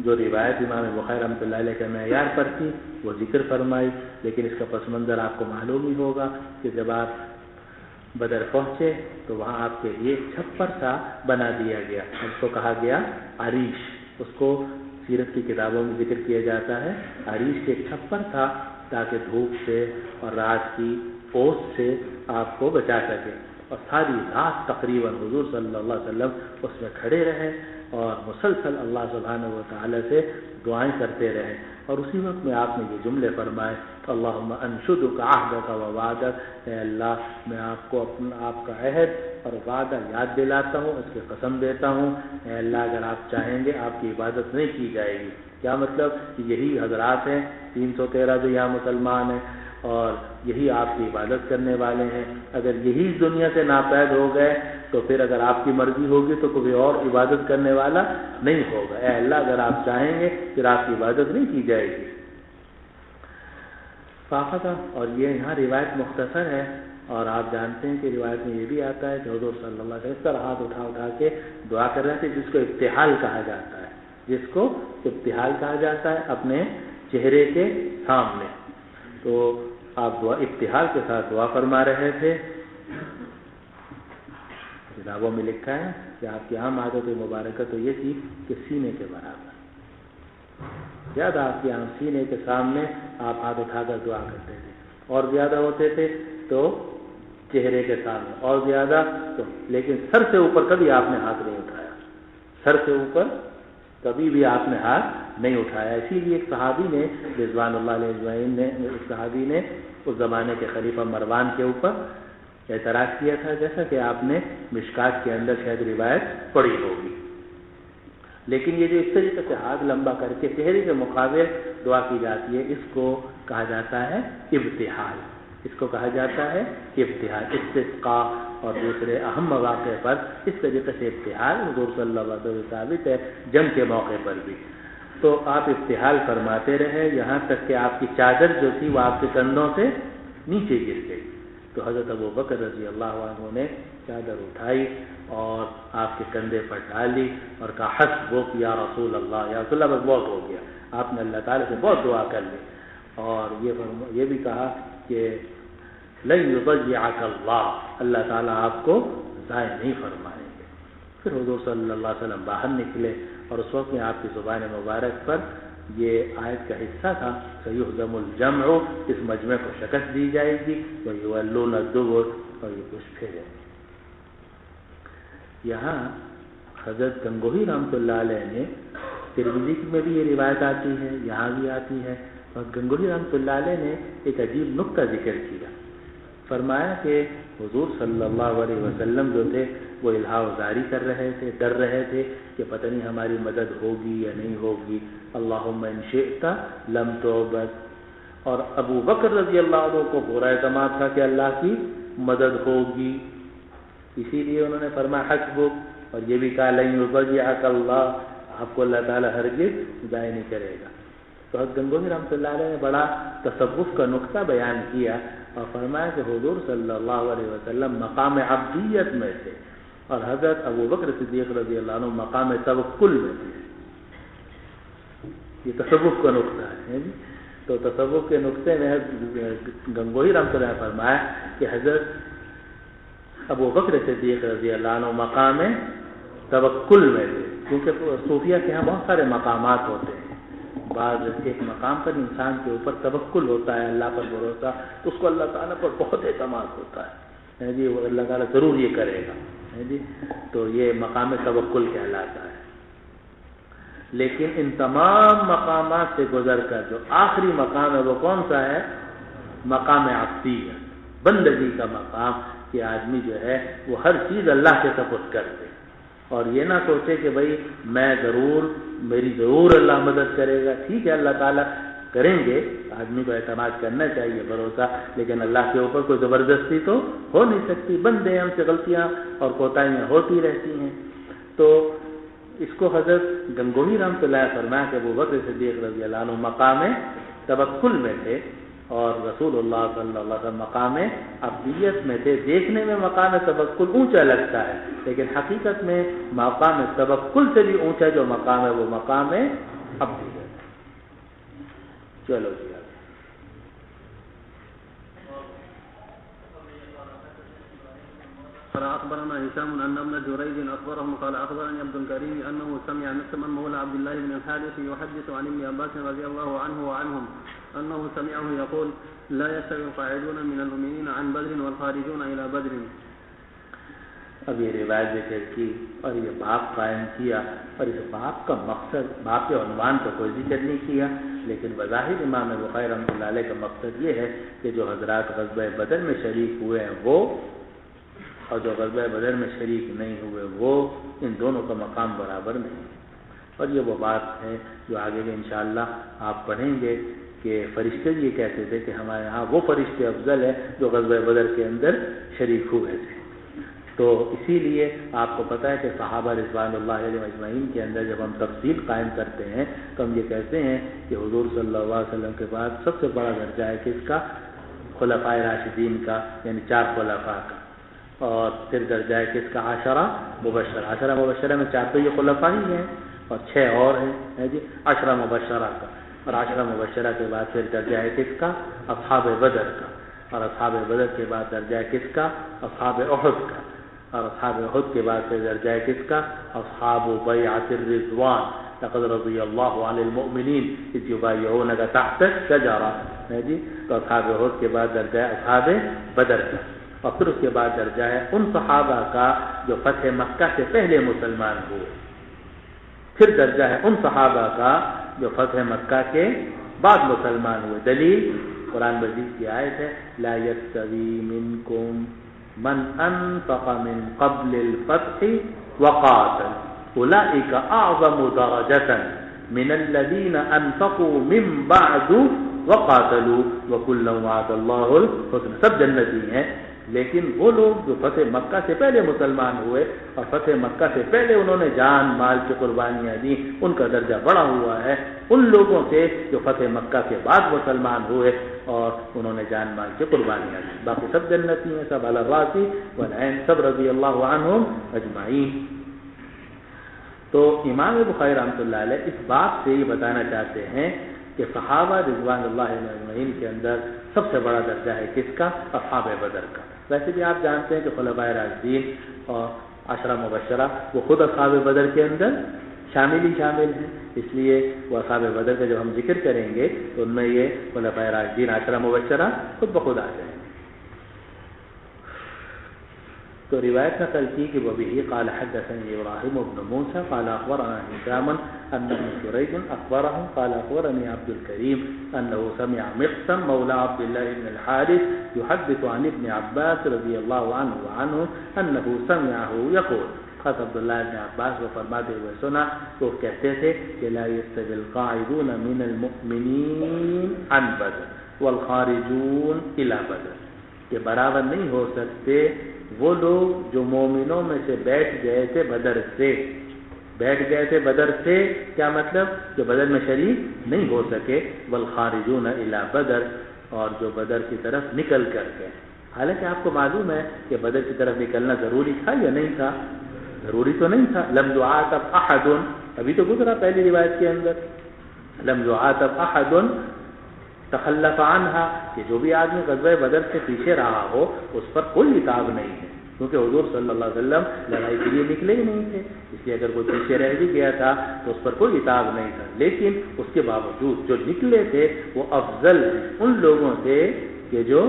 جو روایت امام بخاری رحمۃ اللہ علیہ کے معیار پر تھی وہ ذکر فرمائی، لیکن اس کا پس منظر آپ کو معلوم ہی ہوگا کہ جب آپ بدر پہنچے تو وہاں آپ کے لیے چھپر سا بنا دیا گیا، اس کو کہا گیا عریش. اس کو سیرت کی کتابوں میں ذکر کیا جاتا ہے. عریش کے ایک چھپر تھا تاکہ دھوپ سے اور رات کی اوس سے آپ کو بچا سکے. اور ساری رات تقریباً حضور صلی اللہ علیہ وسلم اس میں کھڑے رہے اور مسلسل اللہ سبحانہ و تعالی سے دعائیں کرتے رہے. اور اسی وقت میں آپ نے یہ جملے فرمائے اللہم انشدک عہدک و وعدک، اے اللہ میں آپ کو آپ کا عہد اور وعدہ یاد دلاتا ہوں، اس کی قسم دیتا ہوں. اے اللہ اگر آپ چاہیں گے آپ کی عبادت نہیں کی جائے گی. کیا مطلب؟ یہی حضرات ہیں 313 جو یہاں مسلمان ہیں اور یہی آپ کی عبادت کرنے والے ہیں. اگر یہی دنیا سے ناپید ہو گئے تو پھر اگر آپ کی مرضی ہوگی تو کوئی اور عبادت کرنے والا نہیں ہوگا. اے اللہ اگر آپ چاہیں گے پھر آپ کی عبادت نہیں کی جائے گی. فاقتہ، اور یہ یہاں روایت مختصر ہے اور آپ جانتے ہیں کہ روایت میں یہ بھی آتا ہے کہ حضور صلی اللہ علیہ وسلم ہاتھ اٹھا کے دعا کر رہے تھے، جس کو ابتحال کہا جاتا ہے، جس کو ابتحال کہا جاتا ہے اپنے چہرے کے سامنے. تو آپ دعا ابتحال کے ساتھ دعا فرما رہے تھے. کتابوں میں لکھا ہے کہ آپ کی عام عادت مبارکہ تو یہ تھی کہ سینے کے برابر، زیادہ آپ کی عام سینے کے سامنے آپ ہاتھ اٹھا کر دعا کرتے تھے، اور زیادہ ہوتے تھے تو چہرے کے سامنے، اور زیادہ تو، لیکن سر سے اوپر کبھی آپ نے ہاتھ نہیں اٹھایا. سر سے اوپر کبھی بھی آپ نے ہاتھ نہیں اٹھایا. اسی لیے ایک صحابی نے رضوان اللہ علیہ اجمعین نے ایک صحابی نے اس زمانے کے خلیفہ مروان کے اوپر اعتراض کیا تھا، جیسا کہ آپ نے مشکات کے اندر شاید روایت پڑھی ہوگی. لیکن یہ جو اس طریقے سے ہاتھ لمبا کر کے چہرے کے مقابل دعا کی جاتی ہے، اس کو کہا جاتا ہے ابتحال. اس کو کہا جاتا ہے ابتہال. استسقاء اور دوسرے اہم مواقع پر اس طریقے سے ابتہال حضور صلی اللہ علیہ وسلم ثابت ہے، جنگ کے موقع پر بھی. تو آپ ابتہال فرماتے رہے یہاں تک کہ آپ کی چادر جو تھی وہ آپ کے کندھوں سے نیچے گر گئی. تو حضرت ابوبکر رضی اللہ عنہ نے چادر اٹھائی اور آپ کے کندھے پر ڈالی اور کہا حسبک یا رسول اللہ، یا رسول اللہ بس بہت ہو گیا. آپ نے اللہ تعالیٰ سے بہت دعا کر لی اور یہ بھی کہا کہ لن یضیعک اللہ، اللہ تعالیٰ آپ کو ضائع نہیں فرمائیں گے. پھر حضور صلی اللہ علیہ وسلم باہر نکلے اور اس وقت میں آپ کی زبان مبارک پر یہ آیت کا حصہ تھا سیہزم الجمع، اس مجمع کو شکست دی جائے گی، ویولون الدبر، اور یہ کچھ پھیرے. یہاں حضرت گنگوہی رحمۃ اللہ علیہ نے ترمذی میں بھی یہ روایت آتی ہے، یہاں بھی آتی ہے، اور گنگوہی رحمۃ اللہ علیہ نے ایک عجیب نکتہ ذکر کیا. فرمایا کہ حضور صلی اللہ علیہ وسلم جو تھے وہ الہا زاری کر رہے تھے، ڈر رہے تھے کہ پتہ نہیں ہماری مدد ہوگی یا نہیں ہوگی. اللہم ان شئت لم تعبد. اور ابو بکر رضی اللہ عنہ کو پورا اعتماد تھا کہ اللہ کی مدد ہوگی، اسی لیے انہوں نے فرمایا حسبک، اور یہ بھی کہا لن یضیعک اللہ، آپ کو اللہ تعالیٰ ہرگز ضائع نہیں کرے گا. تو حضرت گنگوہی رحمۃ اللہ علیہ نے بڑا تصوف کا نقطہ بیان کیا اور فرمایا کہ حضور صلی اللہ علیہ وسلم مقام عبدیت میں تھے اور حضرت ابو بکر صدیق رضی اللہ عنہ مقام توکل میں تھے. یہ تصوف کا نقطہ ہے. تو تصوف کے نقطے میں گنگوہی رحمۃ اللہ نے فرمایا کہ حضرت ابو بکر صدیق رضی اللہ عنہ مقام توکل میں تھے، کیونکہ صوفیہ کے ہاں بہت سارے مقامات ہوتے ہیں. بعض ایک مقام پر انسان کے اوپر توکل ہوتا ہے، اللہ پر بھروسہ، تو اس کو اللہ تعالیٰ پر بہت اعتماد ہوتا ہے جی، وہ اللہ تعالیٰ ضرور یہ کرے گا جی. تو یہ مقام توکل کہلاتا ہے. لیکن ان تمام مقامات سے گزر کر جو آخری مقام ہے وہ کون سا ہے؟ مقام عبدیت، بندگی کا مقام، کہ آدمی جو ہے وہ ہر چیز اللہ کے سپرد کر دے اور یہ نہ سوچے کہ بھائی میری ضرور اللہ مدد کرے گا. ٹھیک ہے اللہ تعالیٰ کریں گے، آدمی کو اعتماد کرنا چاہیے، بھروسہ، لیکن اللہ کے اوپر کوئی زبردستی تو ہو نہیں سکتی. بندے ہم سے غلطیاں اور کوتاہیاں ہوتی رہتی ہیں. تو اس کو حضرت گنگوہی رحمۃ اللہ فرمایا کہ ابو بکر صدیق رضی اللہ عنہ مقام توکل میں تھے اور رسول اللہ صلی اللہ علیہ وسلم مقام عبدیت میں تھے. دیکھنے میں مقام توکل اونچا لگتا ہے، لیکن حقیقت میں مقام توکل سے بھی اونچا جو مقام ہے وہ مقام عبدیت. چلو جی قال أخبرنا هشام أن ابن جريج أخبرهم قال أخبرني عبد الكريم أنه سمع مسلما مولى عبد الله بن الحارث يحدث عن ابن عباس رضي الله عنه وعنهم أنه سمعه يقول لا يستوي القاعدون من المؤمنين عن بدر والخارجون إلى بدر. اب یہ روایت ذکر کی اور یہ باب قائم کیا اور اس باب کا مقصد، باب کے عنوان کا کوئی ذکر نہیں کیا، لیکن بظاہر امام بخاری رحمۃ اللہ علیہ کا مقصد یہ ہے کہ جو حضرات غزوہ بدر میں شریک ہوئے ہیں وہ اور جو غزوہ بدر میں شریک نہیں ہوئے وہ، ان دونوں کا مقام برابر نہیں. اور یہ وہ بات ہے جو آگے بھی انشاءاللہ آپ پڑھیں گے کہ فرشتے یہ کہتے تھے کہ ہمارے یہاں وہ فرشتے افضل ہیں جو غزوہ بدر کے اندر شریک ہوئے تھے. تو اسی لیے آپ کو پتہ ہے کہ صحابہ رضوان اللہ علیہ اجمعین کے اندر جب ہم تفصیل قائم کرتے ہیں تو ہم یہ کہتے ہیں کہ حضور صلی اللہ علیہ وسلم کے بعد سب سے بڑا درجہ ہے کس کا؟ خلفائے راشدین کا، یعنی 4 خلفاء کا. اور پھر درجہ ہے کس کا؟ عشرہ مبشرہ میں 4 تو یہ خلفاء ہی ہیں اور 6 اور ہیں جی، عشرہ مبشرہ کا. اور عشرہ مبشرہ کے بعد پھر درجہ ہے کس کا؟ اصحاب بدر کا. اور اصحاب بدر کے بعد درجہ ہے کس کا؟ اصحاب احد کا. اور اصحاب احد کے بعد پھر درجہ ہے کس کا؟ اصحاب بیعۃ الرضوان. لقد رضی اللہ عن المؤمنین اذ یبایعونک تحت الشجرہ ہے جی. تو اصحاب احد کے بعد درجہ ہے اصحاب بدر کا. اور پھر اس کے بعد درجہ ہے ان صحابہ کا جو فتح مکہ سے پہلے مسلمان ہوئے. پھر درجہ ہے ان صحابہ کا جو فتح مکہ کے بعد مسلمان ہوئے. دلیل قرآن مجید کی آیت ہے لا یستوی منکم من انفق من قبل الفتح وقاتل اولئک اعظم درجة من الذین انفقوا من بعد وقاتلوا وكلا وعد الله الحسنى، سب جنتی ہیں، لیکن وہ لوگ جو فتح مکہ سے پہلے مسلمان ہوئے اور فتح مکہ سے پہلے انہوں نے جان مال کی قربانیاں دی، ان کا درجہ بڑا ہوا ہے ان لوگوں سے جو فتح مکہ کے بعد مسلمان ہوئے اور انہوں نے جان مال کی قربانیاں دی۔ باقی سب جنتی ہیں، سب علی الراس والعین، سب رضی اللہ عنہم اجمعین۔ تو امام بخاری رحمۃ اللہ علیہ اس بات سے یہ بتانا چاہتے ہیں کہ صحابہ رضوان اللہ اجمعین کے اندر سب سے بڑا درجہ ہے کس کا؟ اصحاب بدر کا۔ ویسے بھی آپ جانتے ہیں کہ خلفائے راشدین اور عشرہ مبشرہ وہ خود اصحاب بدر کے اندر شامل ہیں، اس لیے وہ اصحاب بدر کا جب ہم ذکر کریں گے تو ان میں یہ خلفائے راشدین عشرہ مبشرہ خود بخود آ جائیں گے۔ تو روایت نقل کی کہ وبه قال حدثني ابراهيم بن موسى قال اخبرنا هشام ان ابن جريج اخبره قال اخبرني عبد الكريم انه سمع مقسم مولى عبد الله بن الحارث يحدث عن ابن عباس رضي الله عنه انه سمعه يقول، خط عبداللہ ابن عباس کو فرماتے ہوئے سنا تو کہتے تھے کہ لا يستوي القاعدون من المؤمنين عن بدر والخارجون الى بدر، کہ برابر نہیں ہو سکتے وہ لوگ جو مومنوں میں سے بیٹھ گئے تھے بدر سے، کیا مطلب؟ جو بدر میں شریک نہیں ہو سکے، والخارجون الی بدر، اور جو بدر کی طرف نکل کر گئے۔ حالانکہ آپ کو معلوم ہے کہ بدر کی طرف نکلنا ضروری تھا یا نہیں تھا؟ ضروری تو نہیں تھا۔ لم يعاتب احد، ابھی تو گزرا پہلی روایت کے اندر، لم يعاتب احد تخلف عنها، کہ جو بھی آدمی غزوہ بدر سے پیچھے رہا ہو اس پر کوئی عتاب نہیں ہے، کیونکہ حضور صلی اللہ علیہ وسلم لڑائی کے لیے نکلے ہی نہیں تھے، اس لیے اگر کوئی پیچھے رہ بھی گیا تھا تو اس پر کوئی عتاب نہیں تھا۔ لیکن اس کے باوجود جو نکلے تھے وہ افضل ہیں ان لوگوں سے کہ جو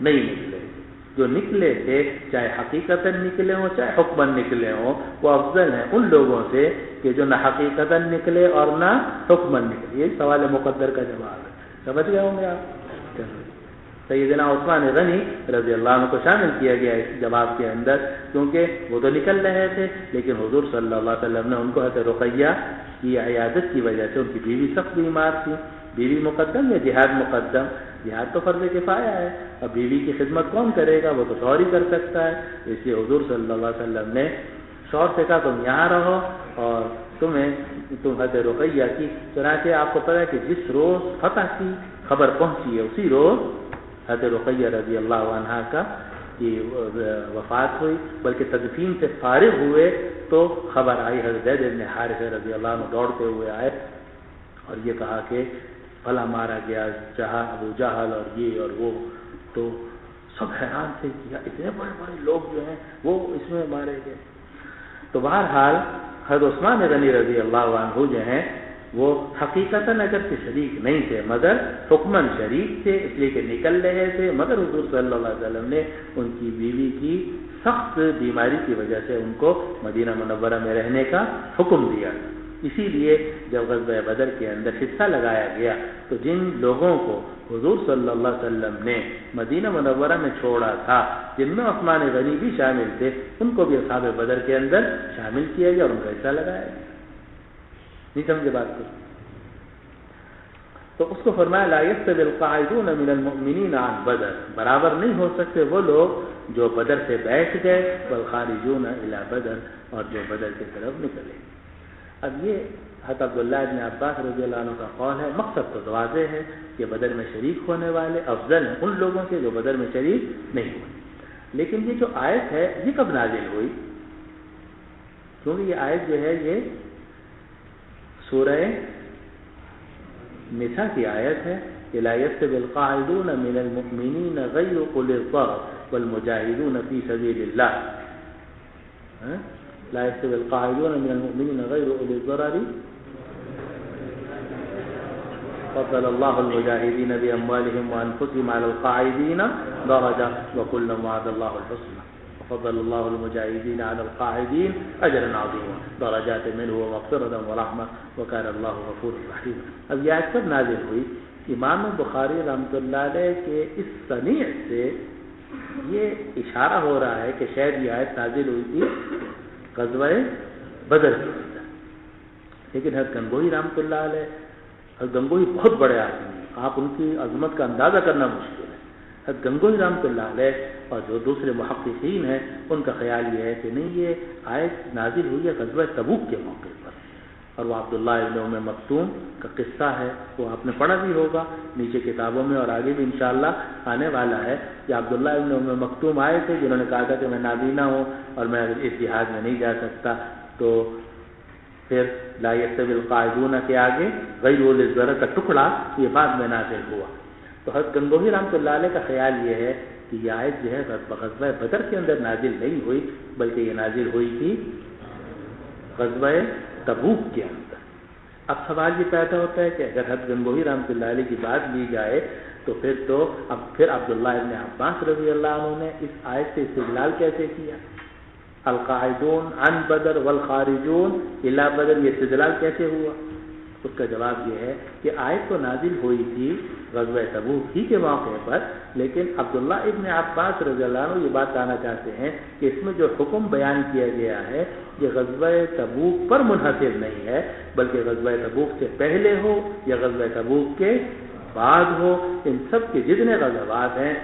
نہیں نکلے تھے۔ جو نکلے تھے چاہے حقیقتاً نکلے ہوں چاہے حکماً نکلے ہوں، وہ افضل ہیں ان لوگوں سے کہ جو نہ حقیقتاً نکلے اور نہ حکماً نکلے۔ یہ سوال مقدر کا جواب ہے، سمجھ گئے ہوں گے آپ؟ سیدنا عثمان غنی رضی اللہ عنہ کو شامل کیا گیا اس جواب کے اندر، کیونکہ وہ تو نکل رہے تھے لیکن حضور صلی اللہ علیہ وسلم نے ان کو حضرت رقیہ کی عیادت کی وجہ سے، ان کی بیوی سخت بیمار تھی، بیوی مقدم یا جہاد مقدم؟ جہاد تو فرض کفایہ ہے، اب بیوی کی خدمت کون کرے گا؟ وہ تو شوہر ہی کر سکتا ہے۔ اس لیے حضور صلی اللہ علیہ وسلم نے شوہر سے کہا تم یہاں رہو اور تم حضرت رقیہ کی، چنانچہ آپ کو پتہ ہے کہ جس روز فتح کی خبر پہنچی ہے اسی روز حضرت رقیہ رضی اللہ عنہ کا کی وفات ہوئی، بلکہ تدفین سے فارغ ہوئے تو خبر آئی، حضرت زید بن حارثہ رضی اللہ عنہ دوڑتے ہوئے آئے اور یہ کہا کہ فلاں مارا گیا، ابو جہل اور یہ اور وہ، تو سب حیران تھے کہ اتنے بڑے بڑے لوگ جو ہیں وہ اس میں مارے گئے۔ تو بہرحال حضرت عثمان غنی رضی اللہ عنہ جو ہیں وہ حقیقتاً اگر سے شریک نہیں تھے مگر حکماً شریک تھے، اس لیے کہ نکل رہے تھے، مگر حضور صلی اللہ علیہ وسلم نے ان کی بیوی کی سخت بیماری کی وجہ سے ان کو مدینہ منورہ میں رہنے کا حکم دیا۔ اسی لیے جب غزوہ بدر کے اندر حصہ لگایا گیا تو جن لوگوں کو حضور صلی اللہ علیہ وسلم نے مدینہ منورہ میں چھوڑا تھا، جن میں عثمان غنی بھی شامل تھے، ان کو بھی اصحاب بدر کے اندر شامل کیا گیا اور ان کا حصہ لگایا گیا۔ نہیں سمجھے بات کو؟ تو اس کو فرمایا لا يستوي القاعدون من المؤمنین عن بدر، برابر نہیں ہو سکتے وہ لوگ جو بدر سے بیٹھ گئے، والخارجون الى بدر، اور جو بدر کی طرف نکلے۔ اب یہ حضرت عبداللہ ابن عباس رضی اللہ عنہ کا قول ہے، مقصد تو واضح ہے کہ بدر میں شریک ہونے والے افضل ہیں ان لوگوں سے جو بدر میں شریک نہیں ہوئے۔ لیکن یہ جو آیت ہے یہ کب نازل ہوئی؟ کیونکہ یہ آیت جو ہے یہ سورہ نساء کی آیت ہے کہ لا يستوي القاعدون من المؤمنین غیر اولی الضرر والمجاہدون فی سبیل اللہ، لا يستوي القاعدون من المؤمنين غير أولي الضرر فضل الله المجاهدين بأموالهم وأنفسهم على القاعدين درجة وكلا وعد الله الحسنى وفضل الله المجاهدين على القاعدين أجرا عظيما درجات منه ومغفرة ورحمة وكان الله غفورا رحيما۔ اب یہ آیت کب نازل ہوئی؟ امام بخاری رحمۃ اللہ علیہ کے اس صنیع سے یہ اشارہ ہو رہا ہے کہ شاید یہ آیت نازل ہوئی تھی غزوہ بدر کے اندر، لیکن حضرت گنگوہی رحمۃ اللہ علیہ، حضرت گنگوہی بہت بڑے آدمی ہیں، آپ ان کی عظمت کا اندازہ کرنا مشکل ہے۔ حضرت گنگوہی رحمۃ اللہ علیہ اور جو دوسرے محققین ہیں ان کا خیال یہ ہے کہ نہیں، یہ آیت نازل ہوئی ہے غزوہ تبوک کے موقع پر، اور وہ عبداللہ ابن ام مکتوم کا قصہ ہے، وہ آپ نے پڑھا بھی ہوگا نیچے کتابوں میں اور آگے بھی انشاءاللہ آنے والا ہے کہ عبداللہ ابن ام مکتوم آئے تھے جنہوں نے کہا تھا کہ میں نابینا ہوں اور میں اس جہاد میں نہیں جا سکتا، تو پھر لا یستوی القاعدون کے آگے غیر اولی الضرر کا ٹکڑا یہ بعد میں نازل ہوا۔ تو حضرت گنگوہی رحمۃ اللہ علیہ کا خیال یہ ہے کہ یہ آیت جو ہے غزوہ بدر کے اندر نازل نہیں ہوئی، بلکہ یہ نازل ہوئی تھی غزوہ تبوک کے اندر۔ اب سوال یہ پیدا ہوتا ہے کہ اگر حضرت گنگوہی رحمۃ اللہ علیہ کی بات لی جائے تو پھر عبداللہ ابن عباس رضی اللہ عنہ نے اس آیت سے استدلال کیسے کیا؟ القاعدون عن بدر والخارجون الی بدر، یہ استدلال کیسے ہوا؟ اس کا جواب یہ ہے کہ آیت تو نازل ہوئی تھی غزوہ تبوک ہی کے موقع پر، لیکن عبداللہ ابن عباس رضی اللہ عنہ یہ بات کہنا چاہتے ہیں کہ اس میں جو حکم بیان کیا گیا ہے یہ غزوہ تبوک پر منحصر نہیں ہے، بلکہ غزوہ تبوک سے پہلے ہو یا غزوہ تبوک کے بعد ہو، ان سب کے جتنے غزوات ہیں